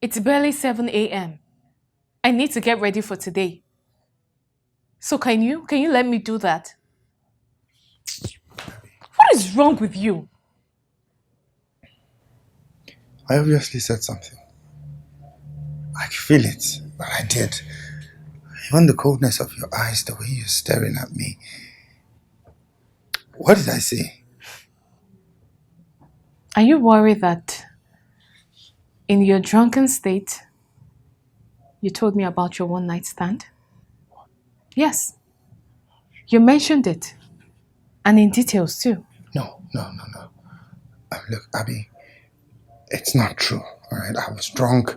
It's barely 7 a.m. I need to get ready for today. So can you let me do that? What is wrong with you? I obviously said something. I could feel it, but I did. Even the coldness of your eyes, the way you're staring at me. What did I say? Are you worried that in your drunken state, you told me about your one night stand? Yes. You mentioned it. And in details too. No. Look, Abby, it's not true, alright? I was drunk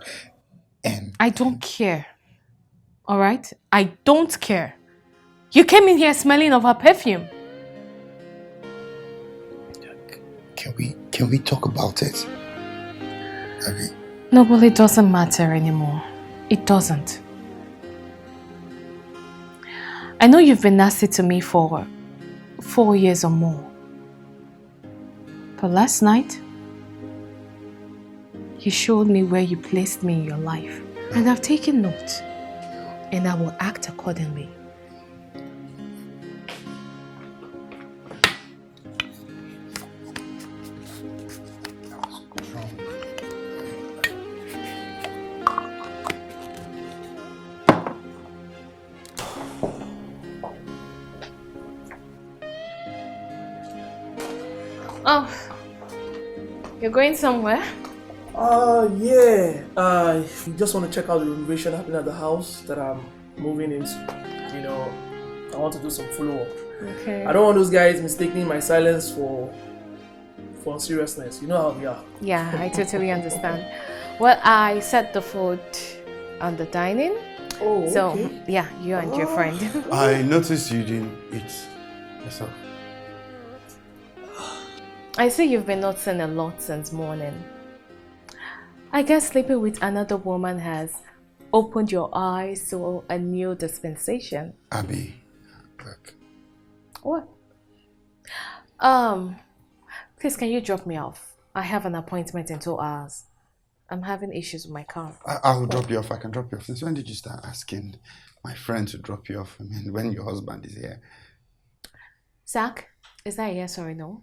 and... I don't care. Alright? I don't care. You came in here smelling of her perfume. Can we talk about it? Abby? No, but it doesn't matter anymore. It doesn't. I know you've been nasty to me for 4 years or more. But last night, you showed me where you placed me in your life. And I've taken note. And I will act accordingly. Oh, you're going somewhere? Yeah. You just want to check out the renovation happening at the house that I'm moving into. You know, I want to do some follow-up. Okay. I don't want those guys mistaking my silence for seriousness. You know how they are. Yeah, I totally understand. Well, I set the food on the dining. Oh, okay. So, yeah, you and your friend. I noticed you didn't eat yourself. I see you've been noticing a lot since morning. I guess sleeping with another woman has opened your eyes to a new dispensation. Abby, look. What? Please, can you drop me off? I have an appointment in 2 hours. I'm having issues with my car. I'll drop you off. I can drop you off. Since when did you start asking my friend to drop you off? I mean, when your husband is here. Zach, is that a yes or a no?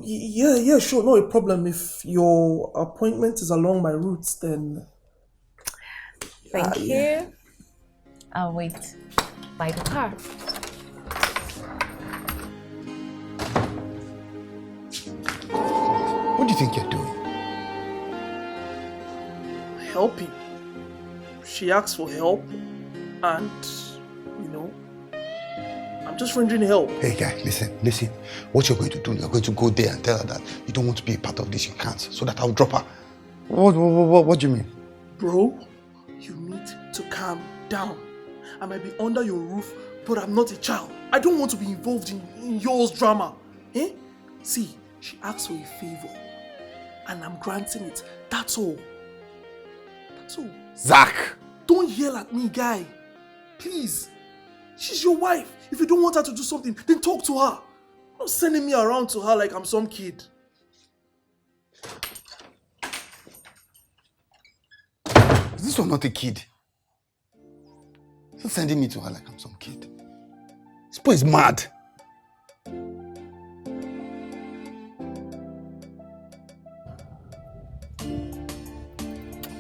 Yeah, sure, no problem. If your appointment is along my routes, then... Thank you. Yeah. I'll wait by the car. What do you think you're doing? Helping. She asked for help, and, you know, I'm just rendering help. Hey guy, listen. What you're going to do, you're going to go there and tell her that you don't want to be a part of this, you can't, so that I'll drop her. What do you mean? Bro, you need to calm down. I might be under your roof, but I'm not a child. I don't want to be involved in yours drama. Eh? See, she asked for a favor, and I'm granting it. That's all. Zach! Don't yell at me, guy. Please. She's your wife. If you don't want her to do something, then talk to her. Not sending me around to her like I'm some kid. Is this one not a kid? He's not sending me to her like I'm some kid. This boy is mad.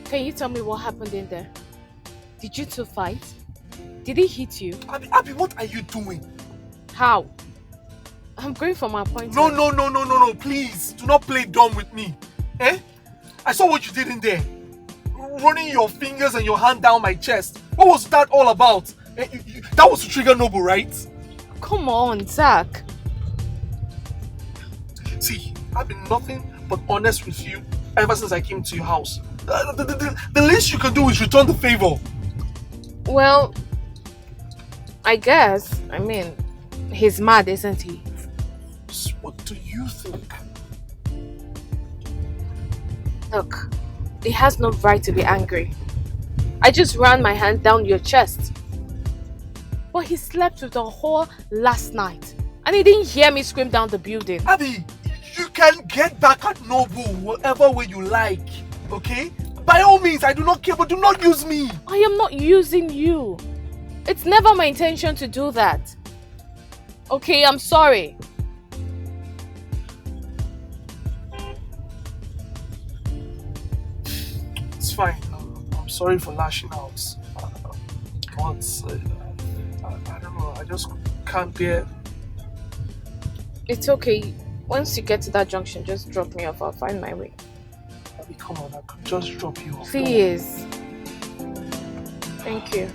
Can you tell me what happened in there? Did you two fight? Did he hit you? Abby, what are you doing? How? I'm going for my appointment. No, please. Do not play dumb with me. Eh? I saw what you did in there. Running your fingers and your hand down my chest. What was that all about? That was to trigger Noble, right? Come on, Zach. See, I've been nothing but honest with you ever since I came to your house. The least you can do is return the favor. Well, I guess. I mean, he's mad, isn't he? What do you think? Look, he has no right to be angry. I just ran my hand down your chest. But he slept with a whore last night. And he didn't hear me scream down the building. Abby, you can get back at Noble whatever way you like, okay? By all means, I do not care, but do not use me. I am not using you. It's never my intention to do that. Okay, I'm sorry. It's fine. I'm sorry for lashing out. But I don't know. I just can't bear. It's okay. Once you get to that junction, just drop me off. I'll find my way. Come on, I could just drop you off. Please. Thank you.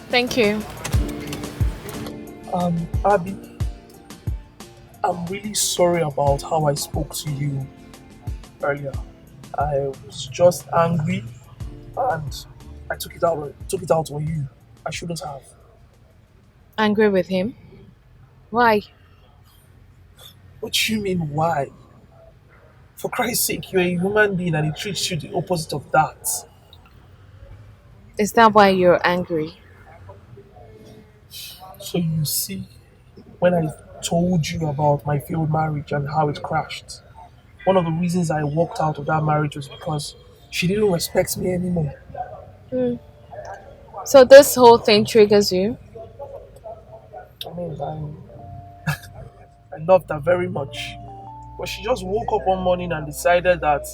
Thank you. Abby, I'm really sorry about how I spoke to you earlier. I was just angry and I took it out on you. I shouldn't have. Angry with him? Why? What do you mean why? For Christ's sake, you're a human being and he treats you the opposite of that. Is that why you're angry? So you see, when I told you about my failed marriage and how it crashed, one of the reasons I walked out of that marriage was because she didn't respect me anymore. So this whole thing triggers you? I mean, I loved her very much. But she just woke up one morning and decided that,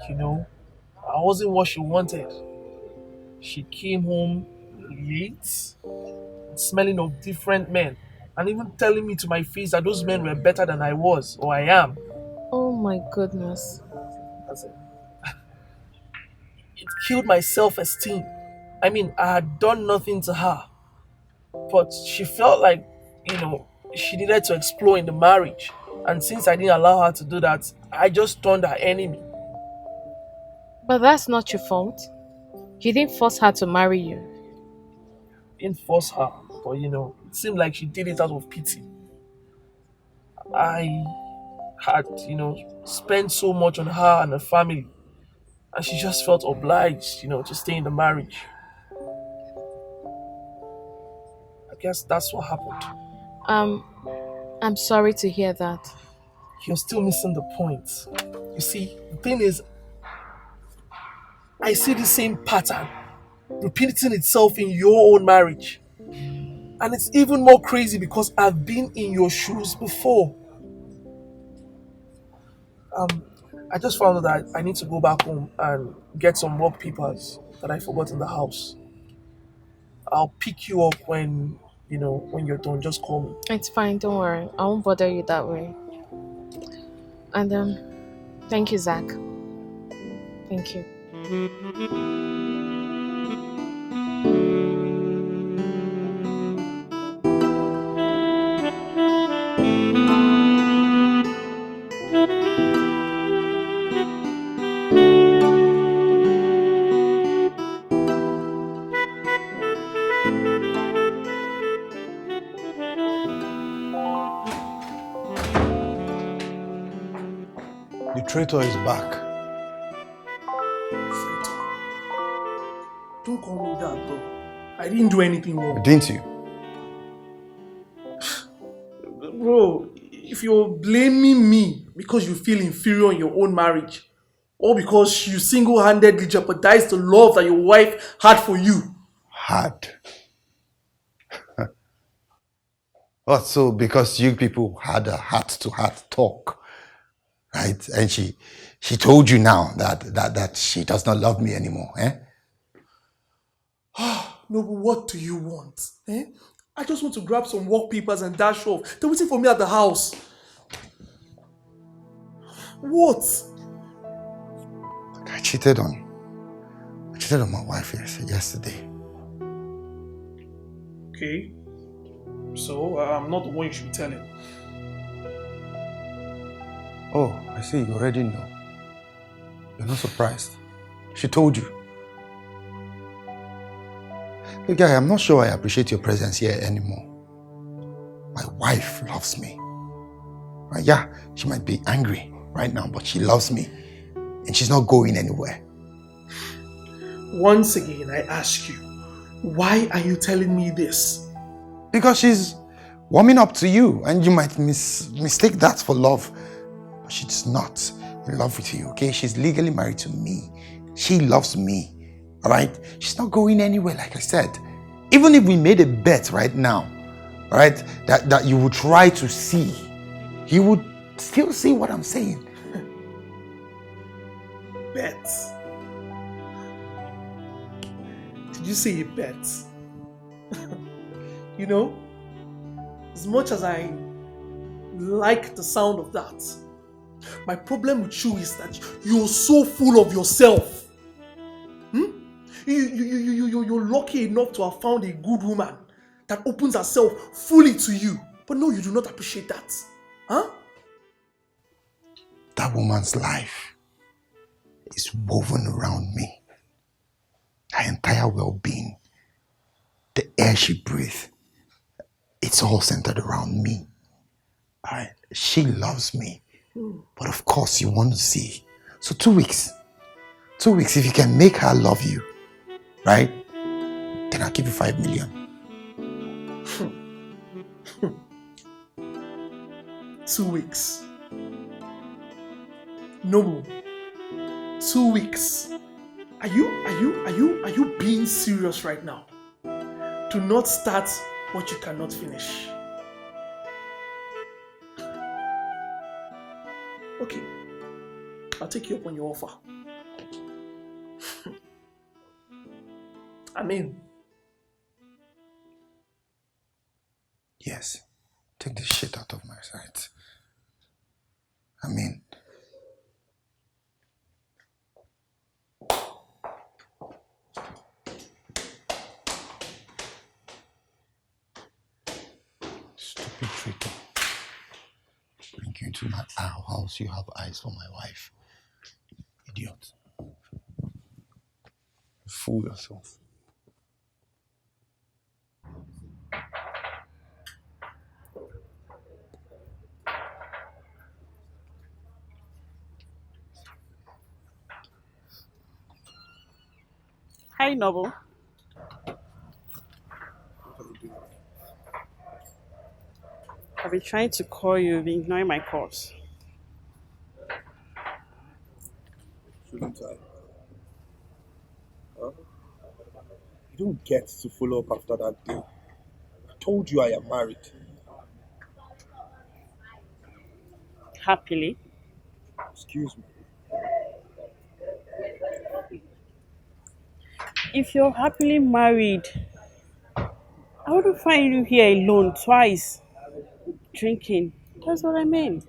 I wasn't what she wanted. She came home late, smelling of different men, and even telling me to my face that those men were better than I was or I am. Oh my goodness. That's it. It killed my self-esteem. I mean, I had done nothing to her, but she felt like, she needed to explore in the marriage. And since I didn't allow her to do that, I just turned her enemy. But that's not your fault. You didn't force her to marry you. Didn't force her, but it seemed like she did it out of pity. I had, spent so much on her and her family, and she just felt obliged, to stay in the marriage. I guess that's what happened. I'm sorry to hear that. You're still missing the point. You see, the thing is, I see the same pattern repeating itself in your own marriage. And it's even more crazy because I've been in your shoes before. I just found out that I need to go back home and get some work papers that I forgot in the house. I'll pick you up when you're done. Just call me. It's fine, don't worry. I won't bother you that way. And thank you, Zach. Thank you. The traitor is back. Don't call me that, bro. I didn't do anything wrong. Didn't you? Bro, if you're blaming me because you feel inferior in your own marriage, or because you single-handedly jeopardized the love that your wife had for you. Had? What, so because you people had a heart-to-heart talk, right? And she told you now that she does not love me anymore, eh? No, but what do you want? I just want to grab some work papers and dash off. They're waiting for me at the house. What? I cheated on my wife yesterday. Okay. So, I'm not the one you should be telling. Oh, I see, you already know. You're not surprised. She told you. Hey, guy, I'm not sure I appreciate your presence here anymore. My wife loves me. Yeah, she might be angry right now, but she loves me. And she's not going anywhere. Once again, I ask you, Why are you telling me this? Because she's warming up to you, and you might mistake that for love. But she's not in love with you, okay? She's legally married to me. She loves me, all right? She's not going anywhere, like I said. Even if we made a bet right now, all right, that you would try to see, you would still see what I'm saying. Bet? Did you say a bet? You know, as much as I like the sound of that, my problem with you is that you're so full of yourself. You're lucky enough to have found a good woman that opens herself fully to you. But no, you do not appreciate that. Huh? That woman's life is woven around me. Her entire well-being, the air she breathes, it's all centered around me. All right? She loves me. But of course you want to see. So 2 weeks. 2 weeks, if you can make her love you, right? Then I'll give you 5 million. 2 weeks. No. 2 weeks. Are you being serious right now? Do not start what you cannot finish. Okay. I'll take you up on your offer. I'm in. Yes. Take this shit out of my sight. I mean, stupid tricky. Bring you into my house, you have eyes for my wife. Idiot. Fool yourself. Hi, Noble. I've been trying to call you, you've been ignoring my calls. Shouldn't I? Huh? You don't get to follow up after that day. I told you I am married. Happily. Excuse me. If you're happily married, I wouldn't find you here alone twice, drinking. That's what I mean.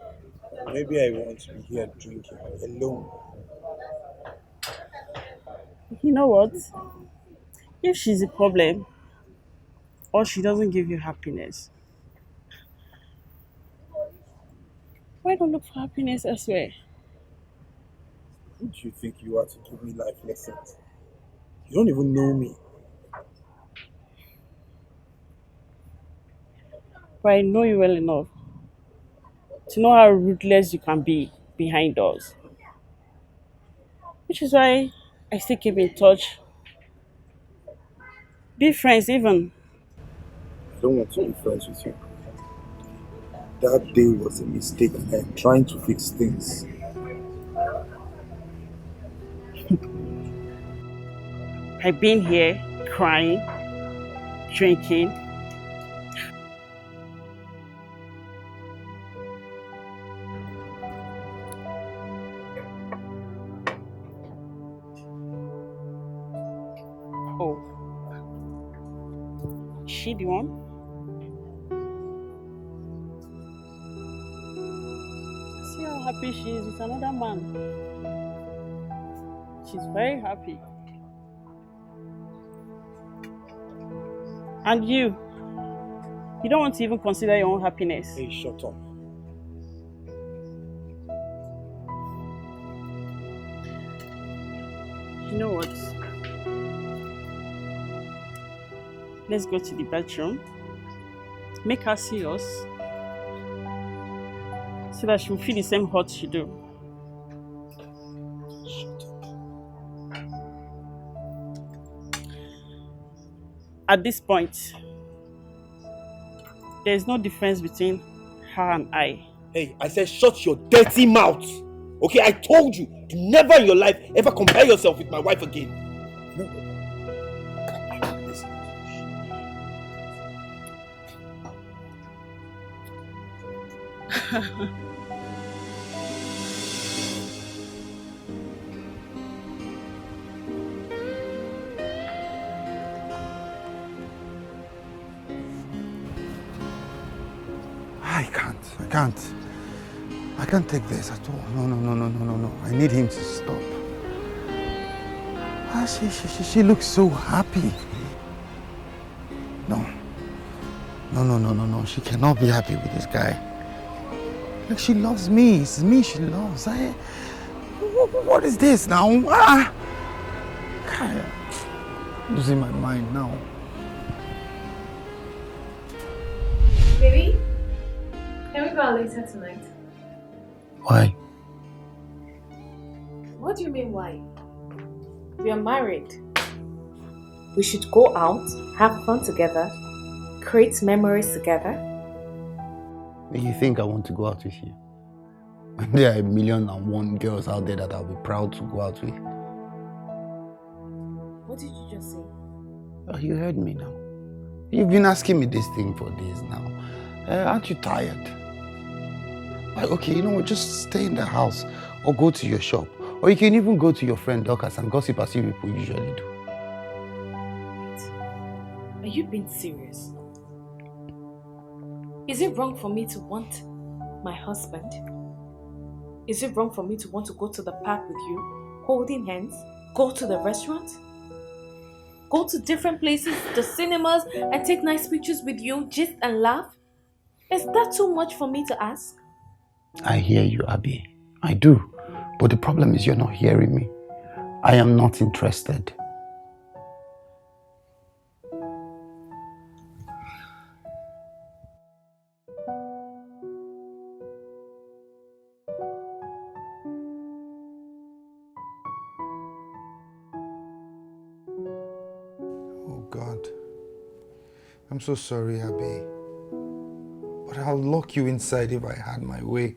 Maybe I want to be here drinking alone. You know what? If she's a problem, or she doesn't give you happiness, why don't look for happiness elsewhere? Who do you think you are to give me life lessons? You don't even know me. But I know you well enough to know how ruthless you can be behind doors. Which is why I still keep in touch. Be friends even. I don't want to be friends with you. That day was a mistake and I'm trying to fix things. I've been here crying, drinking. Oh, is she the one? See how happy she is with another man. She's very happy. And you don't want to even consider your own happiness. Hey, shut up. You know what? Let's go to the bedroom. Make her see us. So that she'll feel the same hurt she do. At this point, there is no difference between her and I. Hey, I said shut your dirty mouth. Okay, I told you to never in your life ever compare yourself with my wife again. No. Listen. I can't take this at all. No. I need him to stop. She looks so happy. No. She cannot be happy with this guy. Look, she loves me. It's me she loves. What is this now? God, I'm losing my mind now. Baby, can we go out later tonight? Why? What do you mean why? We are married. We should go out, have fun together, create memories together. You think I want to go out with you? There are 1,000,001 girls out there that I'll be proud to go out with. What did you just say? Oh, you heard me now. You've been asking me this thing for days now. Aren't you tired? Okay, you know what? Just stay in the house or go to your shop. Or you can even go to your friend Doris and gossip as you people usually do. Are you being serious? Is it wrong for me to want my husband? Is it wrong for me to want to go to the park with you, holding hands, go to the restaurant, go to different places, the cinemas, and take nice pictures with you, gist and laugh? Is that too much for me to ask? I hear you, Abby. I do. But the problem is you're not hearing me. I am not interested. Oh God. I'm so sorry, Abby. But I'll lock you inside if I had my way.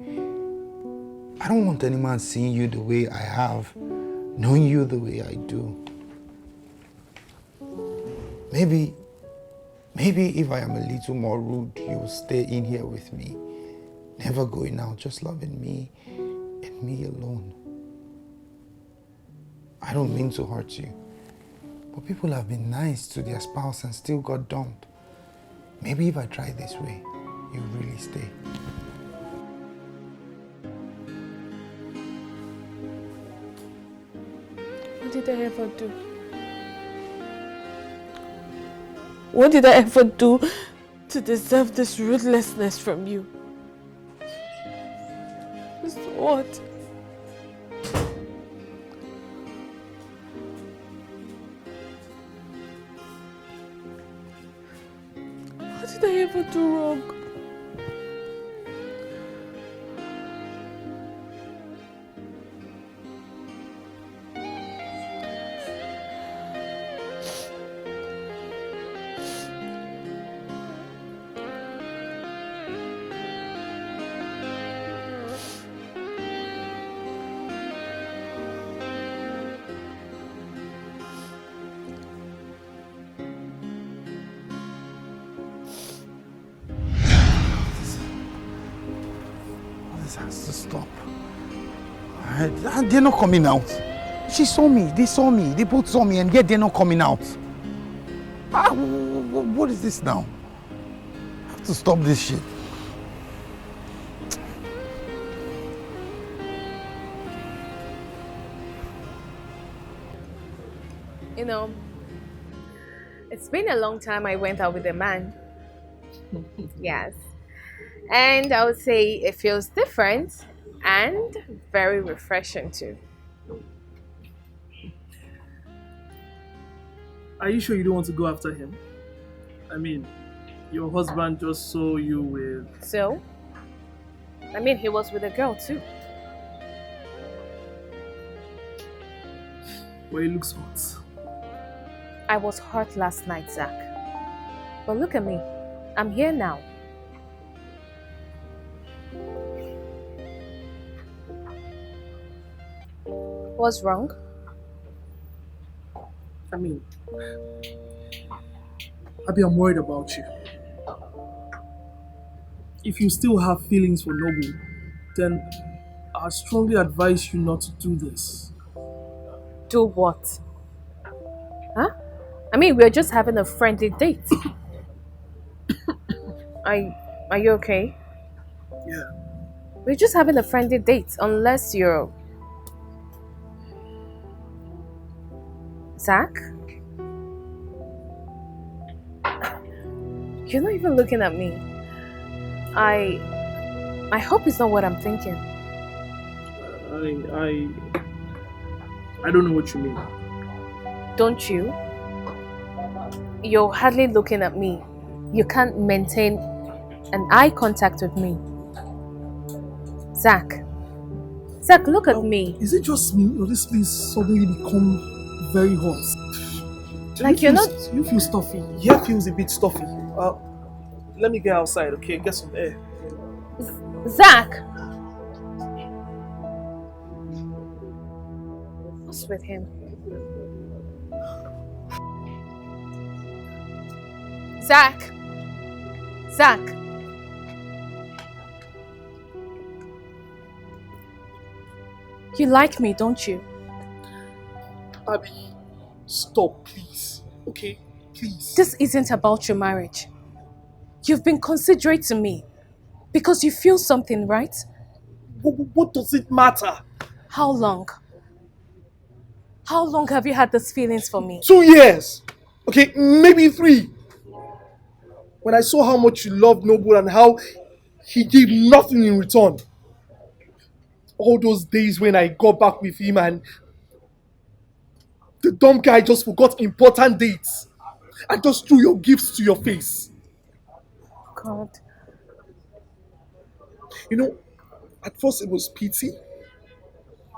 I don't want any man seeing you the way I have, knowing you the way I do. Maybe if I am a little more rude, you'll stay in here with me. Never going out, just loving me and me alone. I don't mean to hurt you, but people have been nice to their spouse and still got dumped. Maybe if I try this way, you really stay. What did I ever do? What did I ever do to deserve this ruthlessness from you? Just what? What did I ever do wrong? Has to stop. They're not coming out. She saw me, they both saw me, and yet they're not coming out. What is this now? I have to stop this shit. You know, it's been a long time I went out with a man. Yes. And I would say it feels different and very refreshing too. Are you sure you don't want to go after him? I mean, your husband just saw you with... So? I mean, he was with a girl too. Well, he looks hot. I was hurt last night, Zach. But look at me. I'm here now. What's wrong? I mean, Abby, I'm worried about you. If you still have feelings for Noble, then I strongly advise you not to do this. Do what? Huh? I mean, we're just having a friendly date. Are you okay? Yeah. We're just having a friendly date, unless you're... Zach? You're not even looking at me. I hope it's not what I'm thinking. I don't know what you mean. Don't you? You're hardly looking at me. You can't maintain an eye contact with me. Zach, look at me. Is it just me or this place suddenly become very hot? Like you're not... You feel stuffy. Here feels a bit stuffy. Let me get outside, okay? Get some air. Zach! What's with him? Zach! You like me, don't you? Abby, stop, please. Okay? Please. This isn't about your marriage. You've been considerate to me. Because you feel something, right? What does it matter? How long? How long have you had these feelings for me? 2 years. Okay, maybe 3. When I saw how much you loved Noble and how he gave nothing in return. All those days when I got back with him and the dumb guy just forgot important dates and just threw your gifts to your face. God. You know, at first it was pity,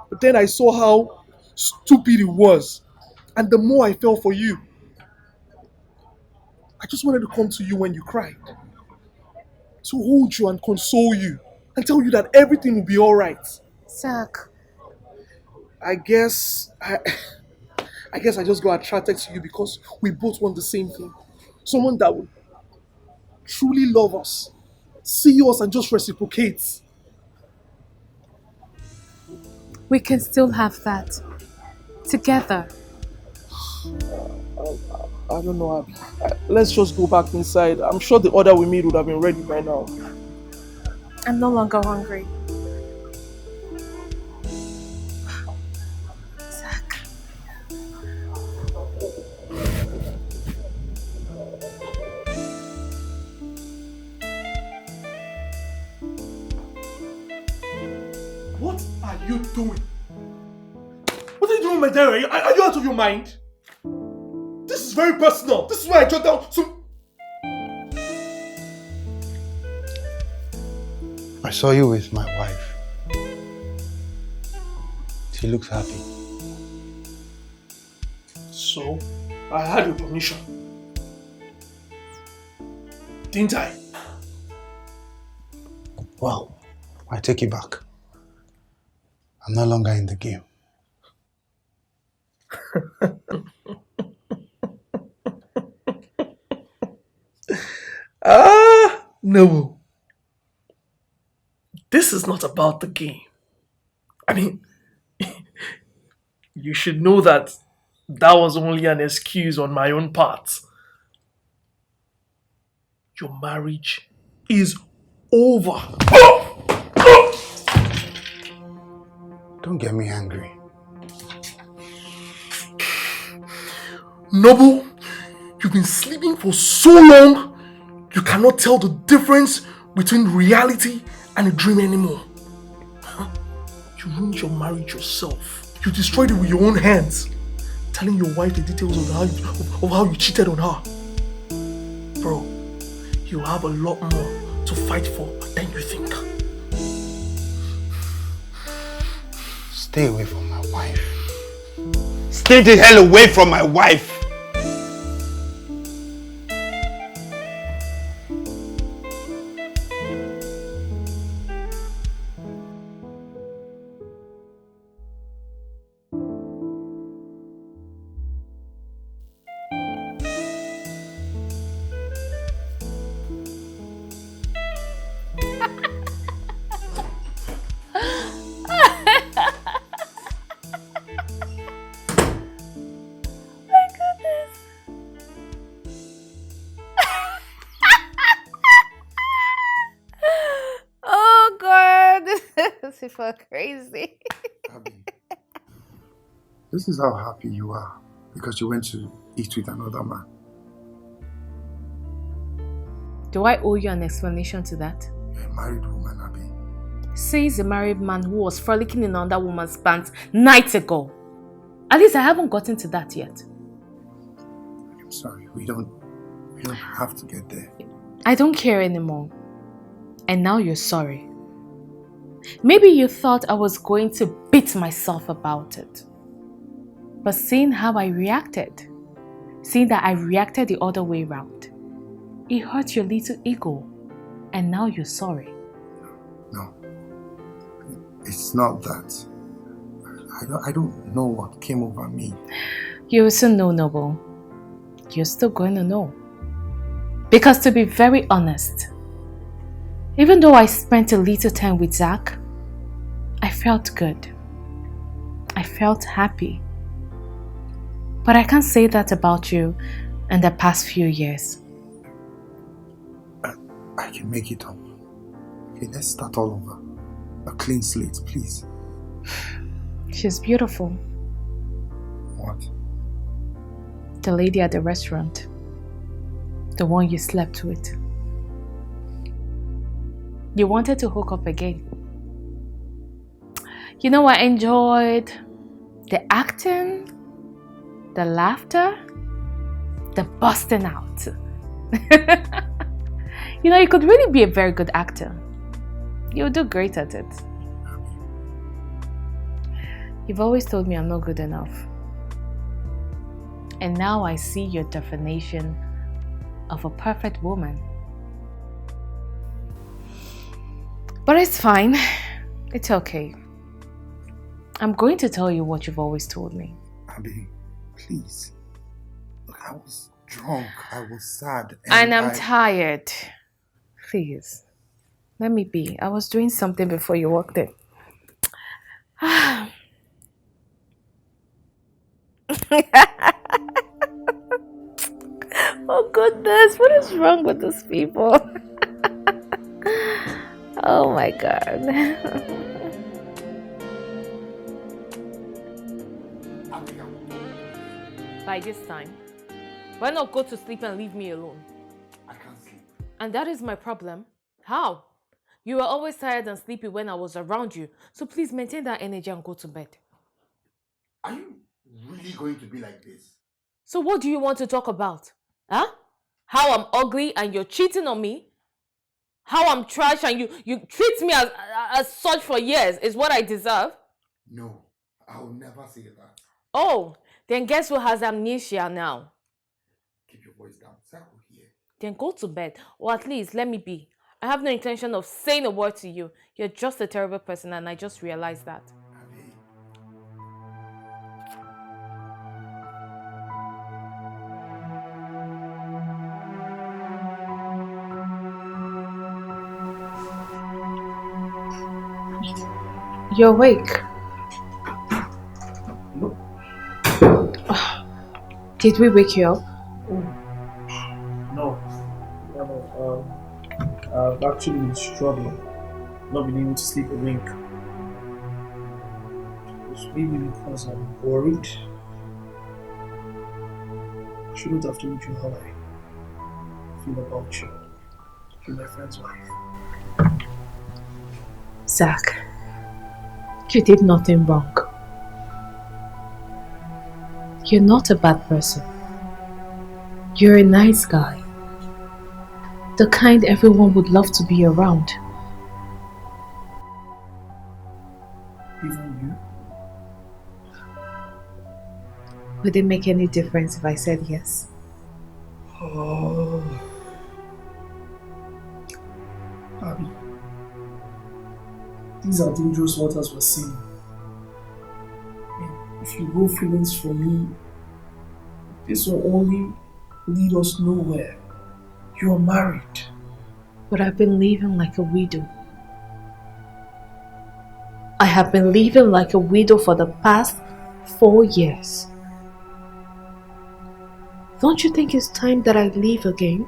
but then I saw how stupid it was, and the more I fell for you. I just wanted to come to you when you cried, to hold you and console you, and tell you that everything will be alright. Zach. I guess I just got attracted to you because we both want the same thing. Someone that would truly love us, see us and just reciprocate. We can still have that. Together. I don't know, Abby. Let's just go back inside. I'm sure the order we made would have been ready by now. I'm no longer hungry. Zach. What are you doing? What are you doing, my dear? Are you out of your mind? This is very personal. This is why I jot down some... I saw you with my wife. She looks happy. So, I had your permission. Didn't I? Well, I take it back. I'm no longer in the game. No. This is not about the game. I mean, you should know that was only an excuse on my own part. Your marriage is over. Don't get me angry. Noble, you've been sleeping for so long, you cannot tell the difference between reality and a dream anymore. You ruined your marriage yourself. You destroyed it with your own hands, telling your wife the details of how you cheated on her. Bro, you have a lot more to fight for than you think. Stay away from my wife. Stay the hell away from my wife! for crazy. Abby, this is how happy you are because you went to eat with another man. Do I owe you an explanation to that? You're a married woman, Abby. Says a married man who was frolicking in another woman's pants nights ago. At least I haven't gotten to that yet. I'm sorry, we don't have to get there. I don't care anymore. And now you're sorry. Maybe you thought I was going to beat myself about it. But seeing how I reacted, seeing that I reacted the other way around, it hurt your little ego. And now you're sorry. No. It's not that. I don't know what came over me. You will soon know, Noble. You're still going to know. Because to be very honest, even though I spent a little time with Zach, I felt good. I felt happy. But I can't say that about you in the past few years. I can make it up. Okay, let's start all over. A clean slate, please. She's beautiful. What? The lady at the restaurant. The one you slept with. You wanted to hook up again. You know, I enjoyed the acting, the laughter, the busting out. You know, you could really be a very good actor. You'll do great at it. You've always told me I'm not good enough. And now I see your definition of a perfect woman. But it's fine. It's okay. I'm going to tell you what you've always told me. Abby, please. Look, I was drunk. I was sad. And I'm tired. Please. Let me be. I was doing something before you walked in. Oh goodness, what is wrong with these people? Oh my God. By this time, why not go to sleep and leave me alone? I can't sleep. And that is my problem. How? You were always tired and sleepy when I was around you. So please maintain that energy and go to bed. Are you really going to be like this? So what do you want to talk about? Huh? How I'm ugly and you're cheating on me? How I'm trash and you treat me as such for years is what I deserve? No, I will never say that. Oh, then guess who has amnesia now? Keep your voice down. Zach will hear. Then go to bed, or at least let me be. I have no intention of saying a word to you. You're just a terrible person and I just realized that. You're awake. No. Did we wake you up? No. I've actually been struggling. Not been able to sleep a wink. It's maybe because I'm worried. I shouldn't have told you how I feel about you. You're my friend's wife. Zach, you did nothing wrong. You're not a bad person. You're a nice guy. The kind everyone would love to be around. Even you? Would it make any difference if I said yes? Oh. Abby. These are dangerous waters we're seeing. If you grow feelings for me, this will only lead us nowhere. You're married. But I've been living like a widow. I have been living like a widow for the past 4 years. Don't you think it's time that I leave again?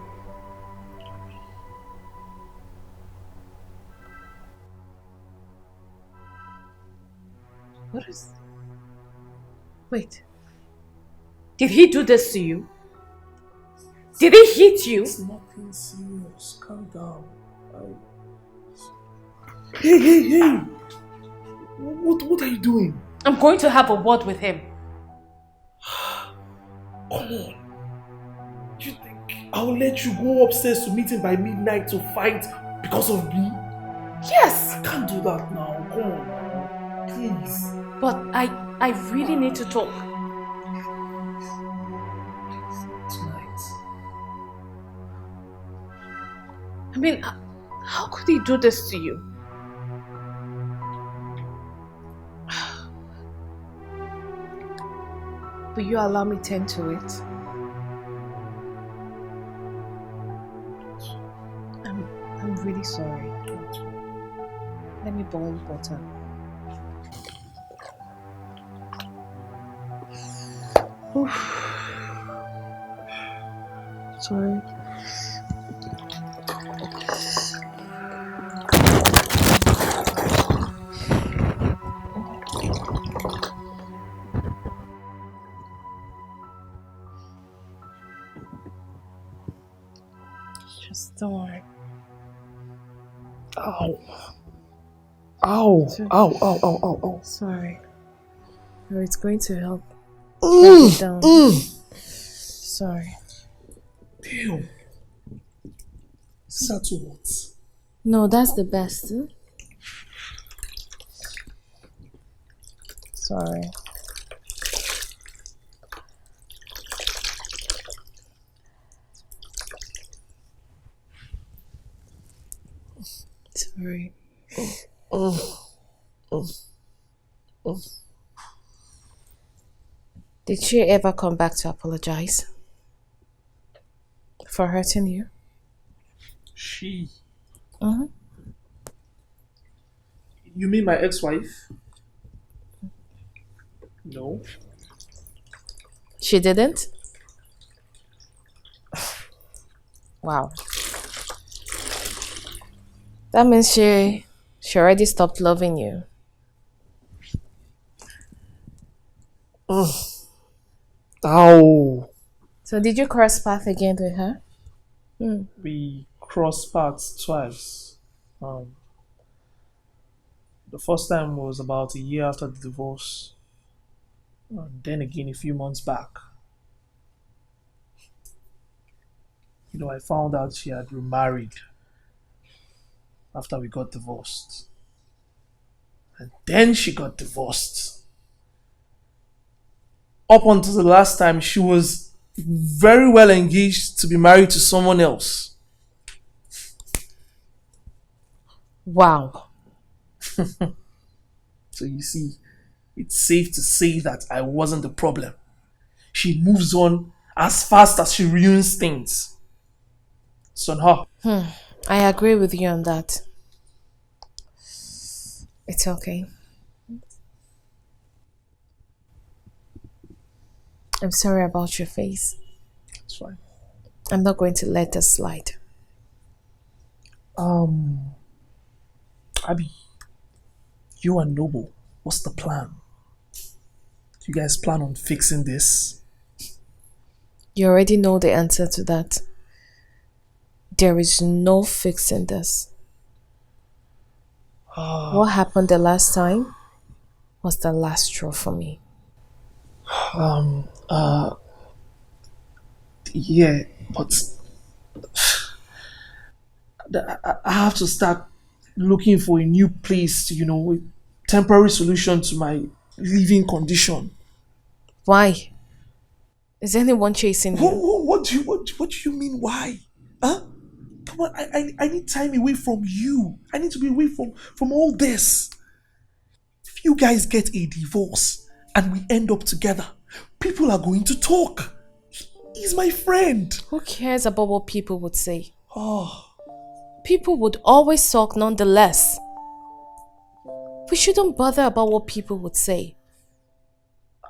Wait. Did he do this to you? Did he hit you? It's nothing serious. Calm down. Hey! What are you doing? I'm going to have a word with him. Come on. You think I'll let you go upstairs to meet him by midnight to fight because of me? Yes! I can't do that now. Come on. Please. But I really need to talk. Tonight. I mean, how could he do this to you? Will you allow me to tend to it? I'm really sorry. Let me boil water. Sorry. Just don't worry. Ow. Ow. Sorry. No, it's going to help. Break it down. Sorry. Damn. Is that what? No, that's the best. Sorry. Sorry. Did she ever come back to apologize for hurting you? She? Uh-huh. You mean my ex-wife? No. She didn't? Wow. That means she already stopped loving you. Ow. So did you cross paths again with her? We crossed paths twice. The first time was about a year after the divorce. And then again a few months back. You know, I found out she had remarried after we got divorced. And then she got divorced. Up until the last time, she was very well engaged to be married to someone else. Wow. So you see, it's safe to say that I wasn't the problem. She moves on as fast as she ruins things. It's on her. I agree with you on that. It's okay. I'm sorry about your face. It's fine. I'm not going to let this slide. Abby, you and Noble, what's the plan? Do you guys plan on fixing this? You already know the answer to that. There is no fixing this. What happened the last time was the last straw for me. Yeah, but I have to start looking for a new place, a temporary solution to my living condition. Why? Is anyone chasing you? What do you mean, why? Huh? Come on, I need time away from you. I need to be away from all this. If you guys get a divorce and we end up together, people are going to talk. He's my friend. Who cares about what people would say? Oh. People would always talk nonetheless. We shouldn't bother about what people would say.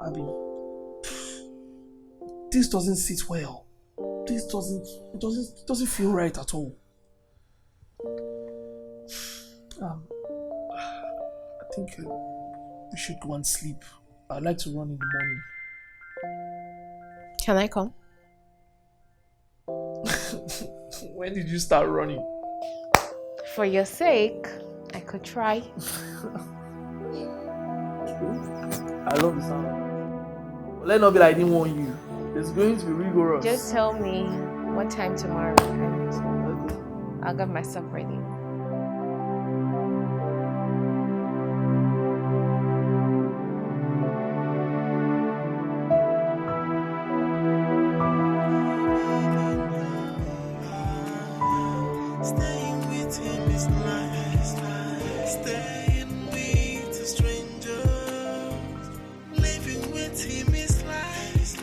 Abby, this doesn't sit well. This doesn't feel right at all. I think we should go and sleep. I'd like to run in the morning. Can I come? When did you start running? For your sake, I could try. I love the sound. Let not be like I didn't warn you. It's going to be rigorous. Just tell me what time tomorrow and I'll get myself ready. Staying with him is life. Staying with a stranger. Living with him is life.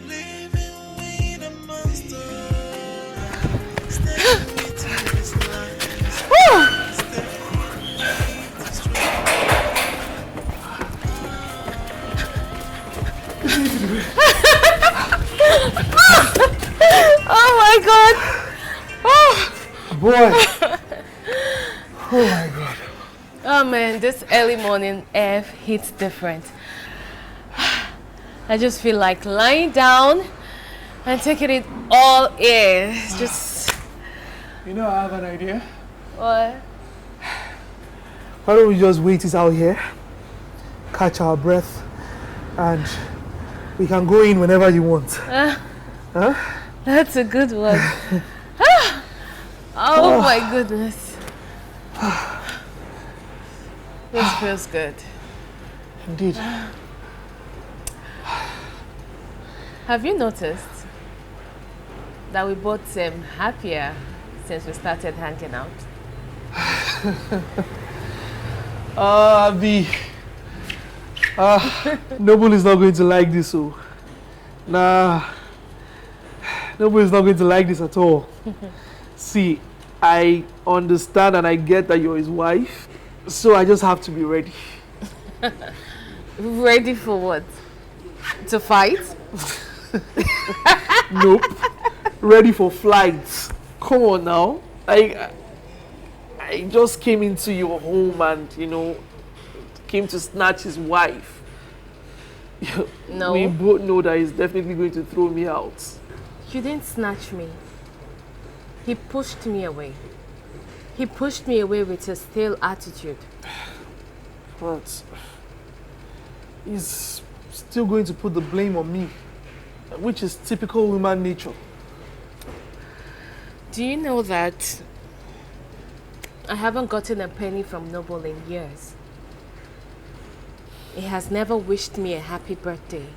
Living with a monster. Staying with him is life. Staying with a stranger. Oh my God! Oh. Boy! Oh my God. Oh man, this early morning air hits different. I just feel like lying down and taking it all in. Just... You know, I have an idea. What? Why don't we just wait it out here, catch our breath, and we can go in whenever you want. Huh? That's a good one. Oh my goodness. This feels good. Indeed. Have you noticed that we both seem happier since we started hanging out? Noble is not going to like this, so. Nah. Noble is not going to like this at all. See, I understand and I get that you're his wife, so I just have to be ready. Ready for what? To fight? Nope. Ready for flights. Come on now. I just came into your home and, you know, came to snatch his wife. No. We both know that he's definitely going to throw me out. You didn't snatch me. He pushed me away. He pushed me away with his stale attitude. But he's still going to put the blame on me, which is typical human nature. Do you know that I haven't gotten a penny from Noble in years? He has never wished me a happy birthday.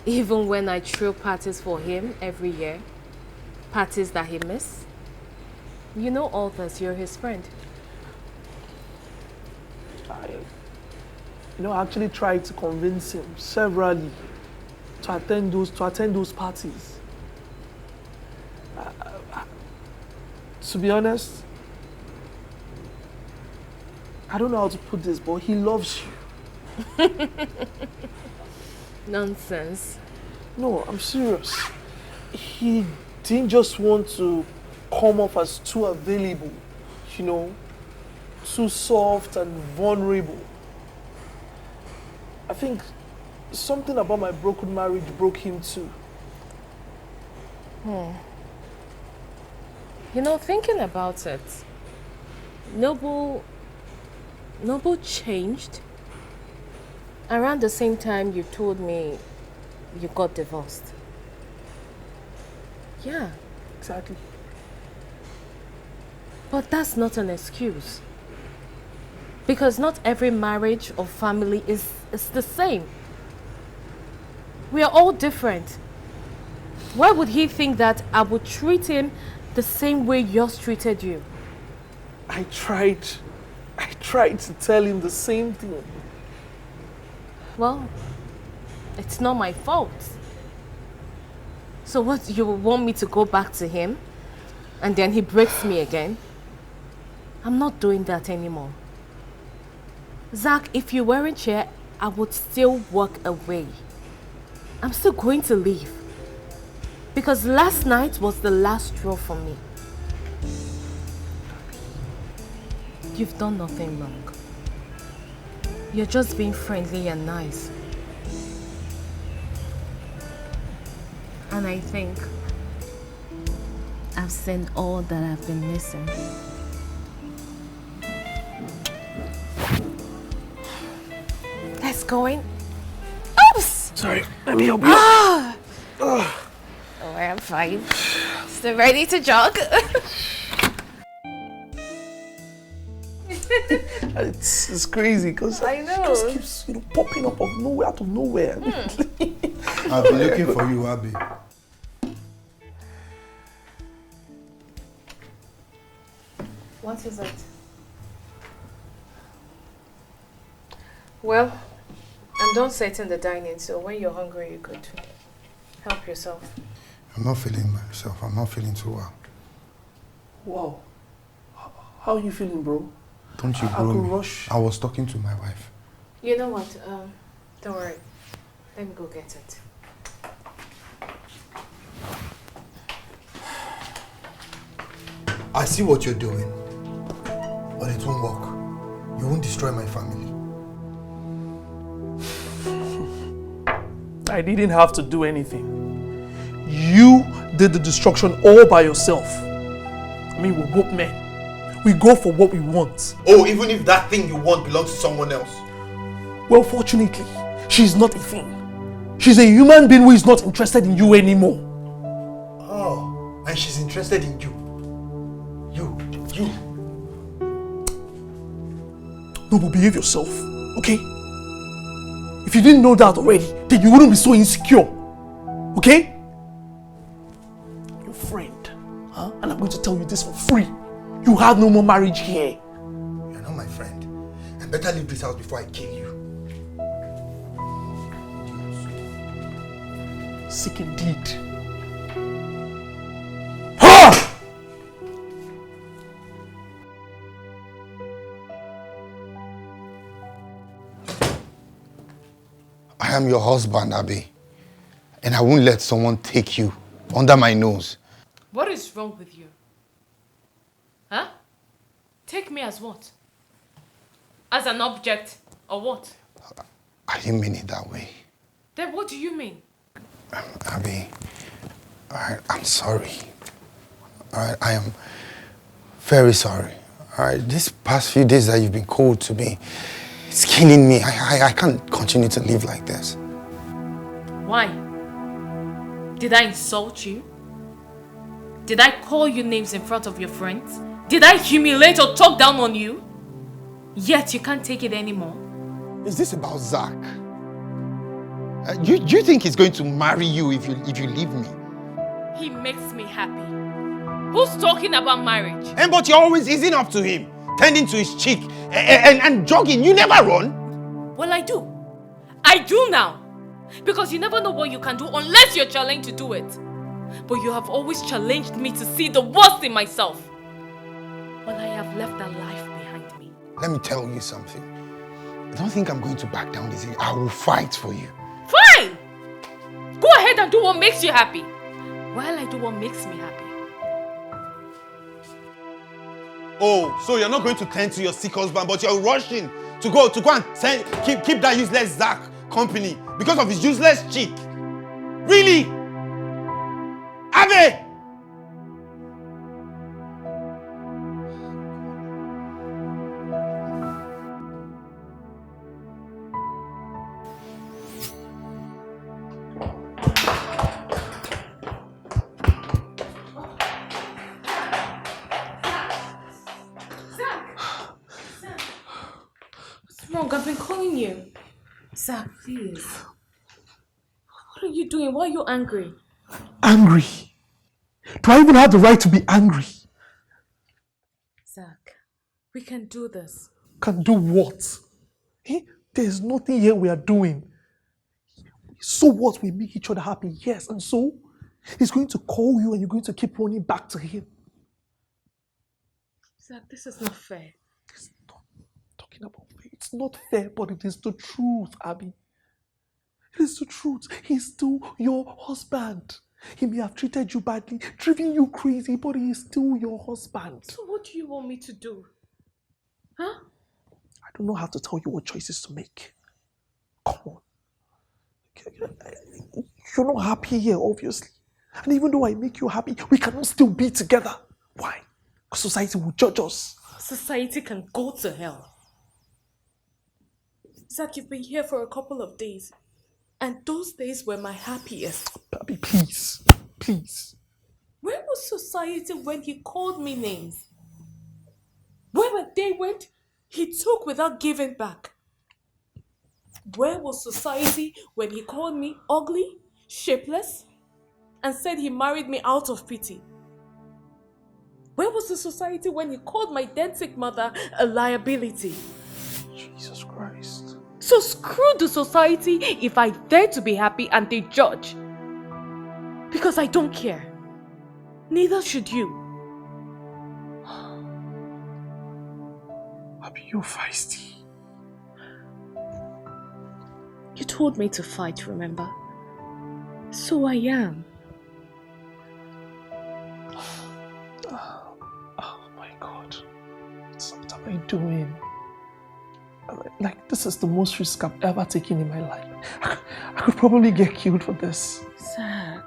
Even when I throw parties for him every year, parties that he missed. You know all this, you're his friend. I actually tried to convince him severally to attend those parties. To be honest, I don't know how to put this, but he loves you. Nonsense. No, I'm serious. He didn't just want to come off as too available, you know, too soft and vulnerable. I think something about my broken marriage broke him too. You know, thinking about it, Noble changed around the same time you told me you got divorced. Yeah. Exactly. But that's not an excuse. Because not every marriage or family is the same. We are all different. Why would he think that I would treat him the same way yours treated you? I tried to tell him the same thing. Well, it's not my fault. So what, you want me to go back to him and then he breaks me again? I'm not doing that anymore. Zach, if you weren't here, I would still walk away. I'm still going to leave. Because last night was the last straw for me. You've done nothing wrong. You're just being friendly and nice. And I think I've seen all that I've been missing. Let's go in. Oops! Sorry, let me help you. Oh, I'm fine. Still ready to jog? It's crazy because I know. it just keeps popping up of nowhere, out of nowhere. I've been looking for you, Abby. What is it? Well, I'm done setting the dining, so when you're hungry, you could help yourself. I'm not feeling myself. I'm not feeling too well. Wow. How are you feeling, bro? Don't you I grow could me. rush. I was talking to my wife. You know what? Don't worry. Let me go get it. I see what you're doing, but it won't work. You won't destroy my family. I didn't have to do anything. You did the destruction all by yourself. I mean, we're both men. We go for what we want. Oh, even if that thing you want belongs to someone else. Well, fortunately, she's not a thing. She's a human being who is not interested in you anymore. Oh, and she's interested in you. You. No, but behave yourself, okay? If you didn't know that already, then you wouldn't be so insecure, okay? Your friend, huh? And I'm going to tell you this for free. You have no more marriage here. You're not my friend. I better leave this house before I kill you. Sick indeed. Ha! I am your husband, Abby. And I won't let someone take you under my nose. What is wrong with you? Huh? Take me as what? As an object or what? I didn't mean it that way. Then what do you mean? Abby, I'm sorry. I am very sorry. These past few days that you've been cold to me, it's killing me. I can't continue to live like this. Why? Did I insult you? Did I call you names in front of your friends? Did I humiliate or talk down on you? Yet you can't take it anymore. Is this about Zach? You think he's going to marry you if you leave me? He makes me happy. Who's talking about marriage? But you're always easing up to him, tending to his cheek, and jogging. You never run. Well, I do. I do now. Because you never know what you can do unless you're challenged to do it. But you have always challenged me to see the worst in myself. But I have left that life behind me. Let me tell you something. I don't think I'm going to back down this. I will fight for you. Fine! Go ahead and do what makes you happy. While I do what makes me happy. Oh, so you're not going to tend to your sick husband, but you're rushing to go and keep that useless Zach company because of his useless chick. Really? Ave! I've been calling you. Zach, please. What are you doing? Why are you angry? Angry? Do I even have the right to be angry? Zach, we can do this. Can do what? There's nothing here we are doing. So what? We make each other happy, yes. And so, he's going to call you and you're going to keep running back to him. Zach, this is not fair. It's not talking about fair. It's not fair, but it is the truth, Abby. It is the truth. He's still your husband. He may have treated you badly, driven you crazy, but he is still your husband. So what do you want me to do? Huh? I don't know how to tell you what choices to make. Come on. You're not happy here, obviously. And even though I make you happy, we cannot still be together. Why? Because society will judge us. Society can go to hell. Zach, you've been here for a couple of days. And those days were my happiest. Baby, please. Please. Where was society when he called me names? Where were they when he took without giving back? Where was society when he called me ugly, shapeless, and said he married me out of pity? Where was the society when he called my dead sick mother a liability? Jesus Christ. So screw the society if I dare to be happy and they judge. Because I don't care. Neither should you. Abby, you're feisty. You told me to fight, remember? So I am. Oh my God. What am I doing? Like, this is the most risk I've ever taken in my life. I could probably get killed for this. Zach,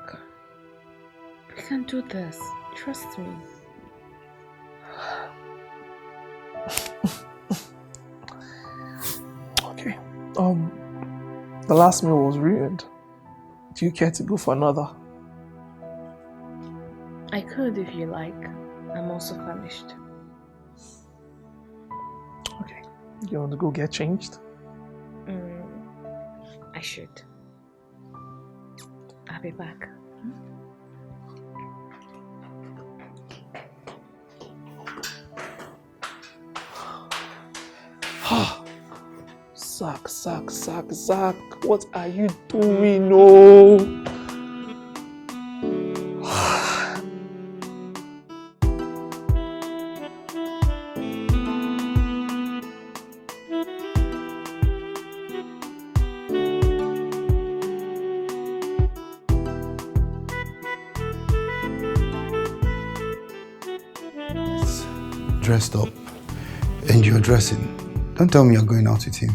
we can do this. Trust me. Okay. The last meal was ruined. Do you care to go for another? I could if you like. I'm also famished. Okay. You want to go get changed? I should. I'll be back. Zach, what are you doing? No. Dressed up and you're dressing. Don't tell me you're going out with him.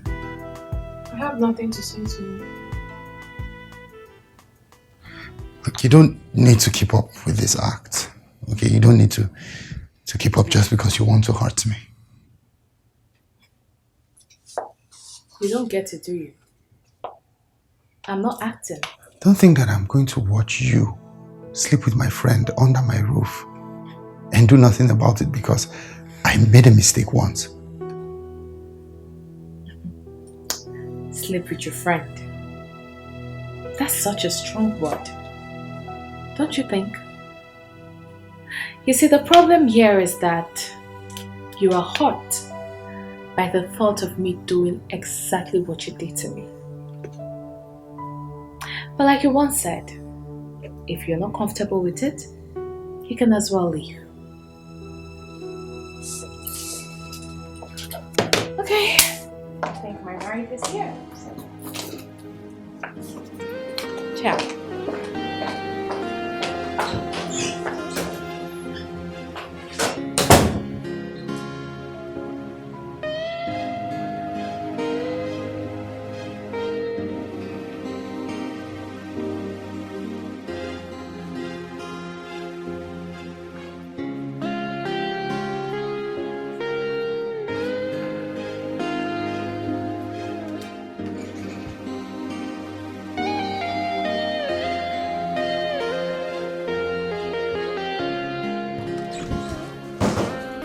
I have nothing to say to you. Look, you don't need to keep up with this act. Okay, you don't need to keep up just because you want to hurt me. You don't get it, do you? I'm not acting. Don't think that I'm going to watch you sleep with my friend under my roof and do nothing about it because I made a mistake once. Sleep with your friend. That's such a strong word. Don't you think? You see, the problem here is that you are hurt by the thought of me doing exactly what you did to me. But like you once said, if you're not comfortable with it, you can as well leave. Okay, I think my ride is here. Ciao.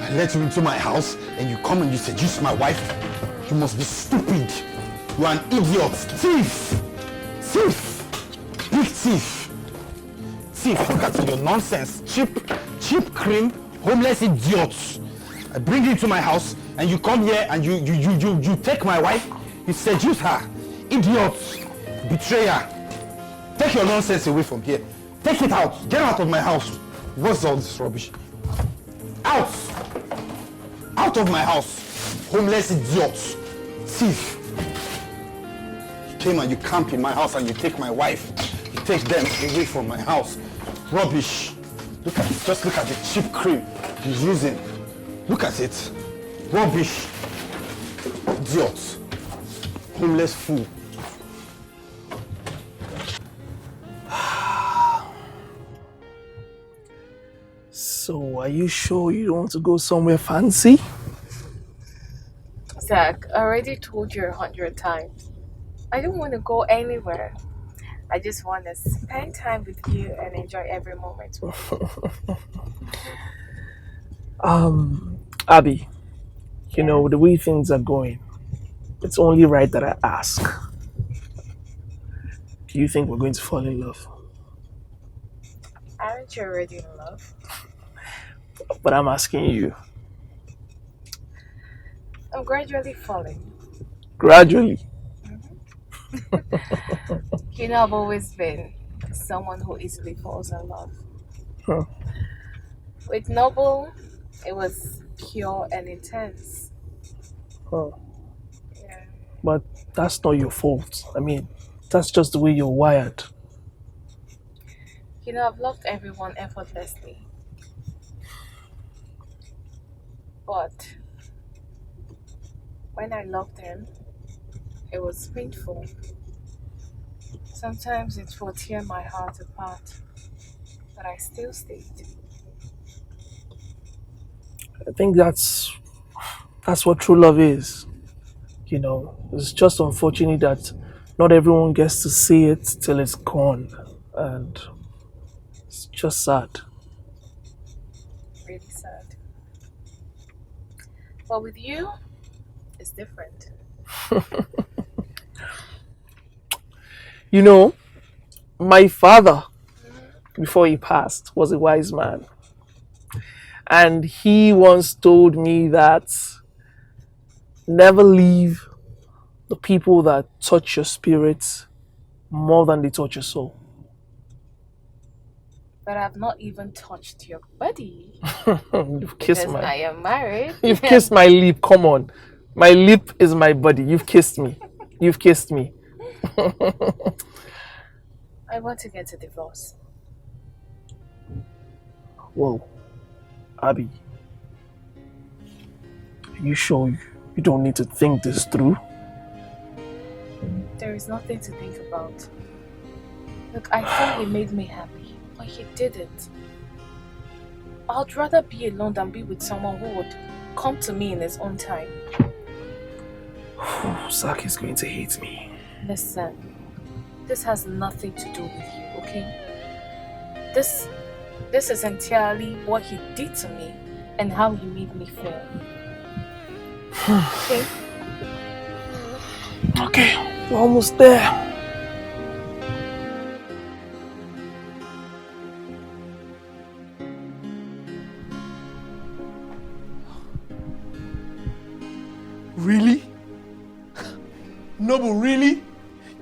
I let you into my house and you come and you seduce my wife. You must be stupid. You are an idiot. Thief! Thief! Big thief! Thief, look at your nonsense. Cheap cream, homeless idiots. I bring you into my house and you come here and you take my wife, you seduce her. Idiots! Betrayer! Take your nonsense away from here. Take it out. Get out of my house. What's all this rubbish? Out! Out of my house! Homeless idiots! Thief! You came and you camp in my house and you take my wife. You take them away from my house. Rubbish! Just look at the cheap cream he's using. Look at it. Rubbish! Idiots! Homeless fool. So, are you sure you don't want to go somewhere fancy? Zach, I already told you 100 times. I don't want to go anywhere. I just want to spend time with you and enjoy every moment with you. Abby, you know, the way things are going, it's only right that I ask. Do you think we're going to fall in love? Aren't you already in love? But I'm asking you. I'm gradually falling. Gradually. You know, I've always been someone who easily falls in love. Huh. With Noble, it was pure and intense. Huh. Yeah. But that's not your fault. I mean, that's just the way you're wired. You know, I've loved everyone effortlessly. But when I loved him, it was painful. Sometimes it would tear my heart apart, but I still stayed. I think that's what true love is. You know, it's just unfortunate that not everyone gets to see it till it's gone. And it's just sad. Really sad. But with you, it's different. You know, my father, before he passed, was a wise man. And he once told me that never leave the people that touch your spirit more than they touch your soul. But I've not even touched your body. You've kissed Because I am married. You've kissed my lip. Come on. My lip is my body. You've kissed me. You've kissed me. I want to get a divorce. Whoa. Abby. Are you sure you don't need to think this through? There is nothing to think about. Look, I thought he made me happy, but he didn't. I'd rather be alone than be with someone who would come to me in his own time. Zach is going to hate me. Listen, this has nothing to do with you, okay? This is entirely what he did to me and how he made me feel. Okay? Okay, we're almost there. Really? Noble, really?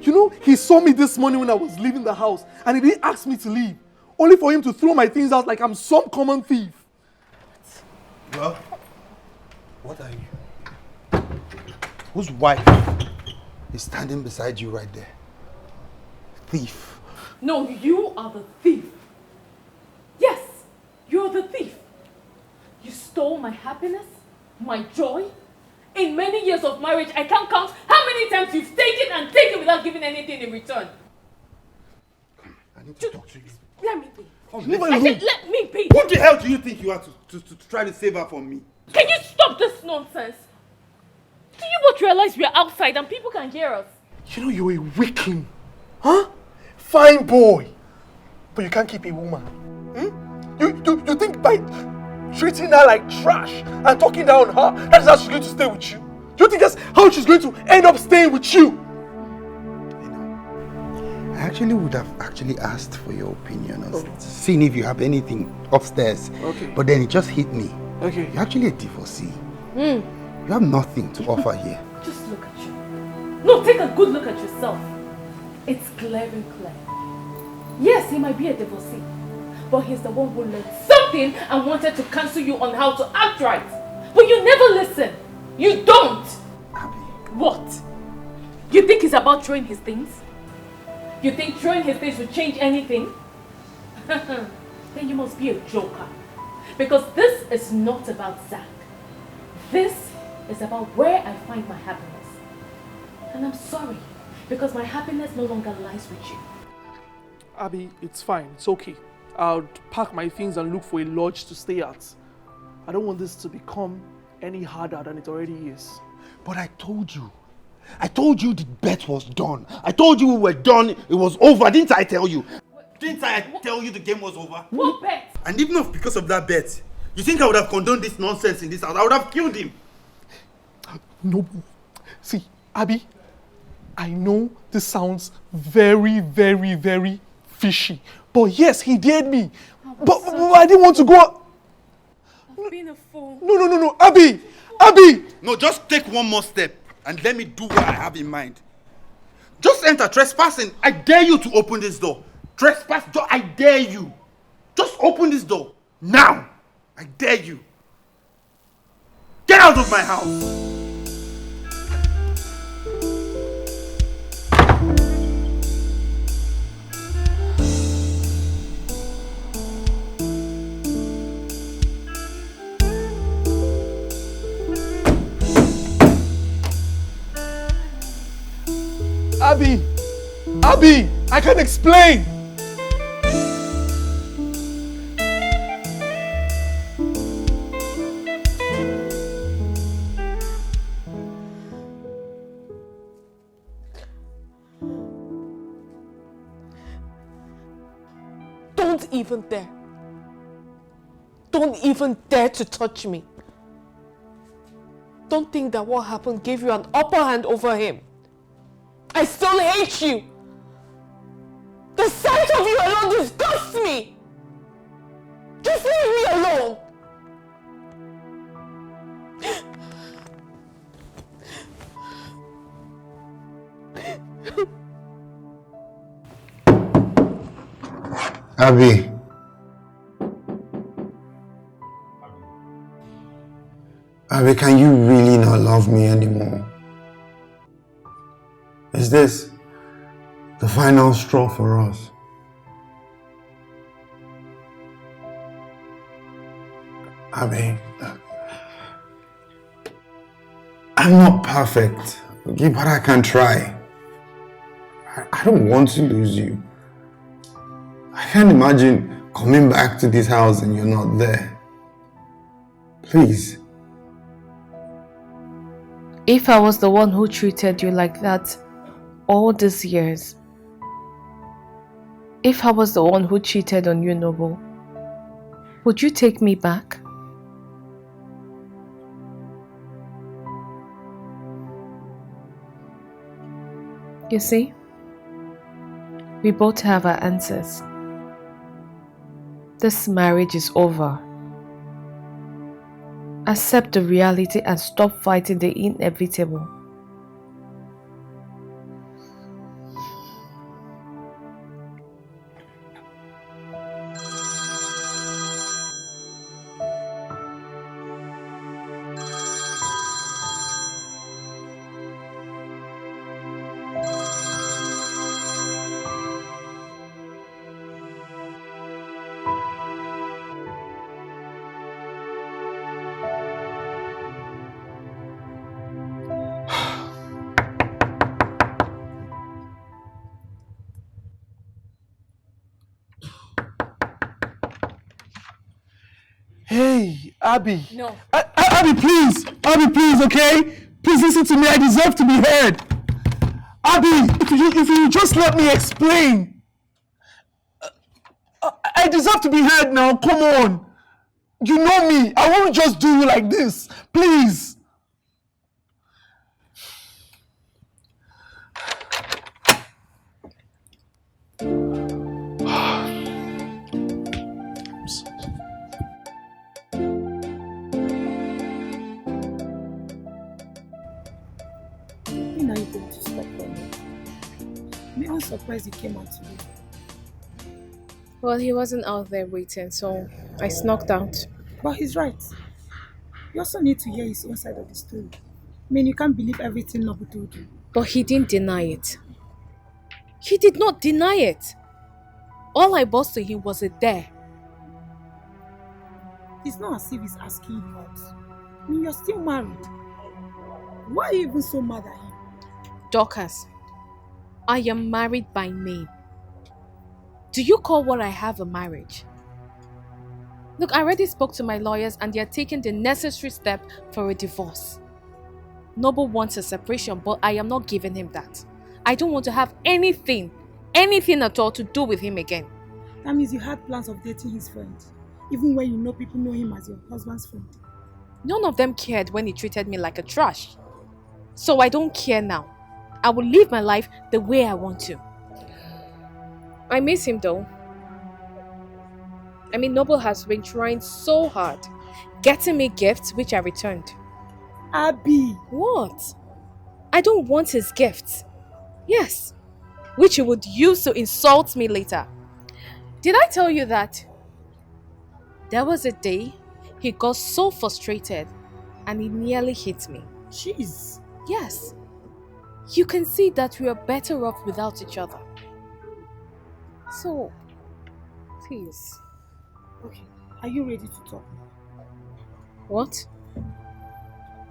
You know, he saw me this morning when I was leaving the house and he didn't ask me to leave. Only for him to throw my things out like I'm some common thief. Well, what are you? Whose wife is standing beside you right there? Thief. No, you are the thief. Yes, you're the thief. You stole my happiness, my joy. In many years of marriage, I can't count how many times you've taken and taken without giving anything in return. I need to talk to you. Let me be. I said let me be. What the hell do you think you are to try to save her from me? Can you stop this nonsense? Do you both realize we're outside and people can hear us? You know you're a weakling. Huh? Fine boy. But you can't keep a woman. Hmm? You think by treating her like trash and talking down on her, that is how she's going to stay with you? Do you think that's how she's going to end up staying with you? You know, I actually would have asked for your opinion on seeing if you have anything upstairs. Okay. But then it just hit me. Okay. You're actually a divorcee. You have nothing to offer here. Just look at you. No, take a good look at yourself. It's clear and clear. Yes, he might be a divorcee, but he's the one who learned something and wanted to counsel you on how to act right. But you never listen. You don't. Abby. What? You think it's about throwing his things? You think throwing his things will change anything? Then you must be a joker. Because this is not about Zach. This is about where I find my happiness. And I'm sorry, because my happiness no longer lies with you. Abby, it's fine. It's okay. I'll pack my things and look for a lodge to stay at. I don't want this to become any harder than it already is. But I told you the bet was done. I told you we were done, it was over. Didn't I tell you? Didn't I tell you the game was over? What bet? And even if because of that bet, you think I would have condoned this nonsense in this house? I would have killed him. No. See, Abby, I know this sounds very, very, very fishy. But yes, he dared me. But I didn't want to go out. I've been a fool. No. Abby! No, just take one more step and let me do what I have in mind. Just enter trespassing. I dare you to open this door. Trespass, I dare you. Just open this door. Now. I dare you. Get out of my house. Abby, I can explain. Don't even dare. Don't even dare to touch me. Don't think that what happened gave you an upper hand over him. I still hate you. The sight of you alone disgusts me. Just leave me alone. Abby. Abby, can you really not love me anymore? Is this the final straw for us? Abby, I'm not perfect, okay, but I can try. I don't want to lose you. I can't imagine coming back to this house and you're not there. Please. If I was the one who treated you like that all these years, if I was the one who cheated on you, Noble, would you take me back? You see, we both have our answers. This marriage is over. Accept the reality and stop fighting the inevitable. Hey, Abby. No. Abby, please, okay? Please listen to me. I deserve to be heard. Abby, if you just let me explain. I deserve to be heard now. Come on. You know me. I won't just do you like this. Please. When are you going to stop running? Me, I'm surprised he came out today. Well, he wasn't out there waiting, so I snuck out. But he's right. You also need to hear his own side of the story. I mean, you can't believe everything Nobu told you. But he didn't deny it. He did not deny it. All I boasted him was a dare. It's not as if he's asking you out. I mean, you're still married. Why are you even so mad at him? Dorcas, I am married by name. Do you call what I have a marriage? Look, I already spoke to my lawyers and they are taking the necessary step for a divorce. Noble wants a separation, but I am not giving him that. I don't want to have anything at all to do with him again. That means you had plans of dating his friend, even when you know people know him as your husband's friend. None of them cared when he treated me like a trash. So I don't care now. I will live my life the way I want to. I miss him though. I mean, Noble has been trying so hard, getting me gifts which I returned. Abby! What? I don't want his gifts. Yes, which he would use to insult me later. Did I tell you that? There was a day he got so frustrated and he nearly hit me. Jeez. Yes. You can see that we are better off without each other. So, please. Okay, are you ready to talk now? What?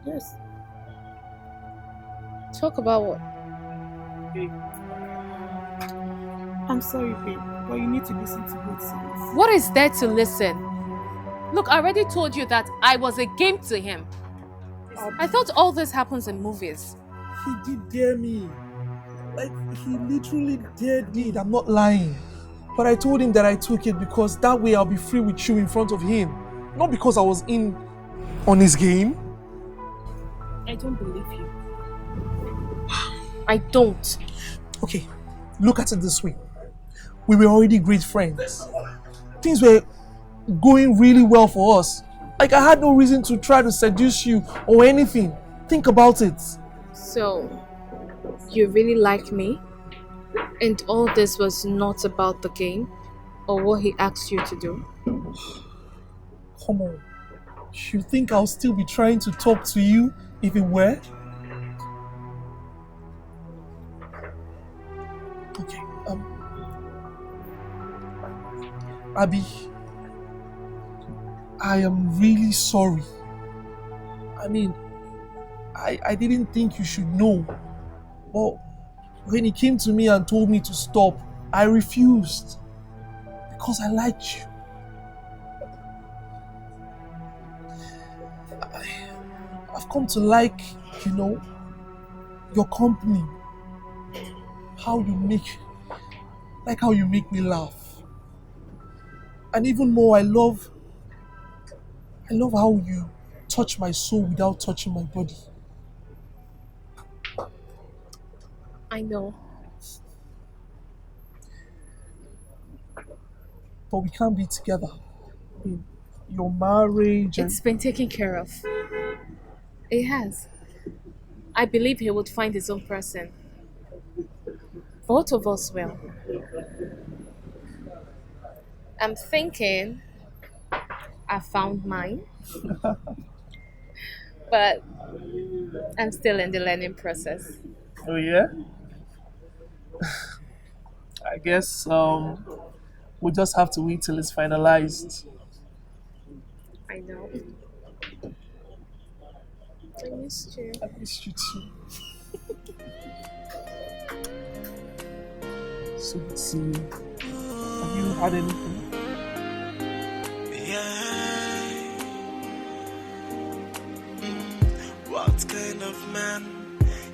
Yes. Talk about what? Babe. I'm sorry, babe, but you need to listen to both sides. What is there to listen? Look, I already told you that I was a game to him. I thought all this happens in movies. He did dare me. Like, he literally dared me. I'm not lying. But I told him that I took it because that way I'll be free with you in front of him. Not because I was in on his game. I don't believe you. I don't. Okay, look at it this way. We were already great friends. Things were going really well for us. Like, I had no reason to try to seduce you or anything. Think about it. So, you really like me? And all this was not about the game or what he asked you to do? Come on. You think I'll still be trying to talk to you if it were? Okay, Abby, I am really sorry. I mean, I didn't think you should know, but when he came to me and told me to stop, I refused because I liked you. I've come to like, your company. How you make me laugh. And even more, I love how you touch my soul without touching my body. I know. But we can't be together. I mean, your marriage and... It's been taken care of. It has. I believe he would find his own person. Both of us will. I'm thinking I found mine. But I'm still in the learning process. Oh yeah? I guess we just have to wait till it's finalized. I know. I missed you. I missed you too. So let's see. Have you had anything? Yeah. What kind of man?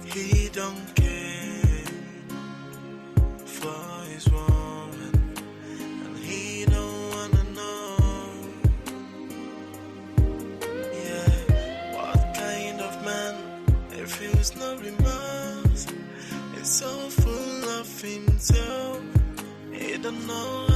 He don't care for his woman, and he don't wanna know. Yeah. What kind of man? If feels no remorse, it's so full of himself. He don't know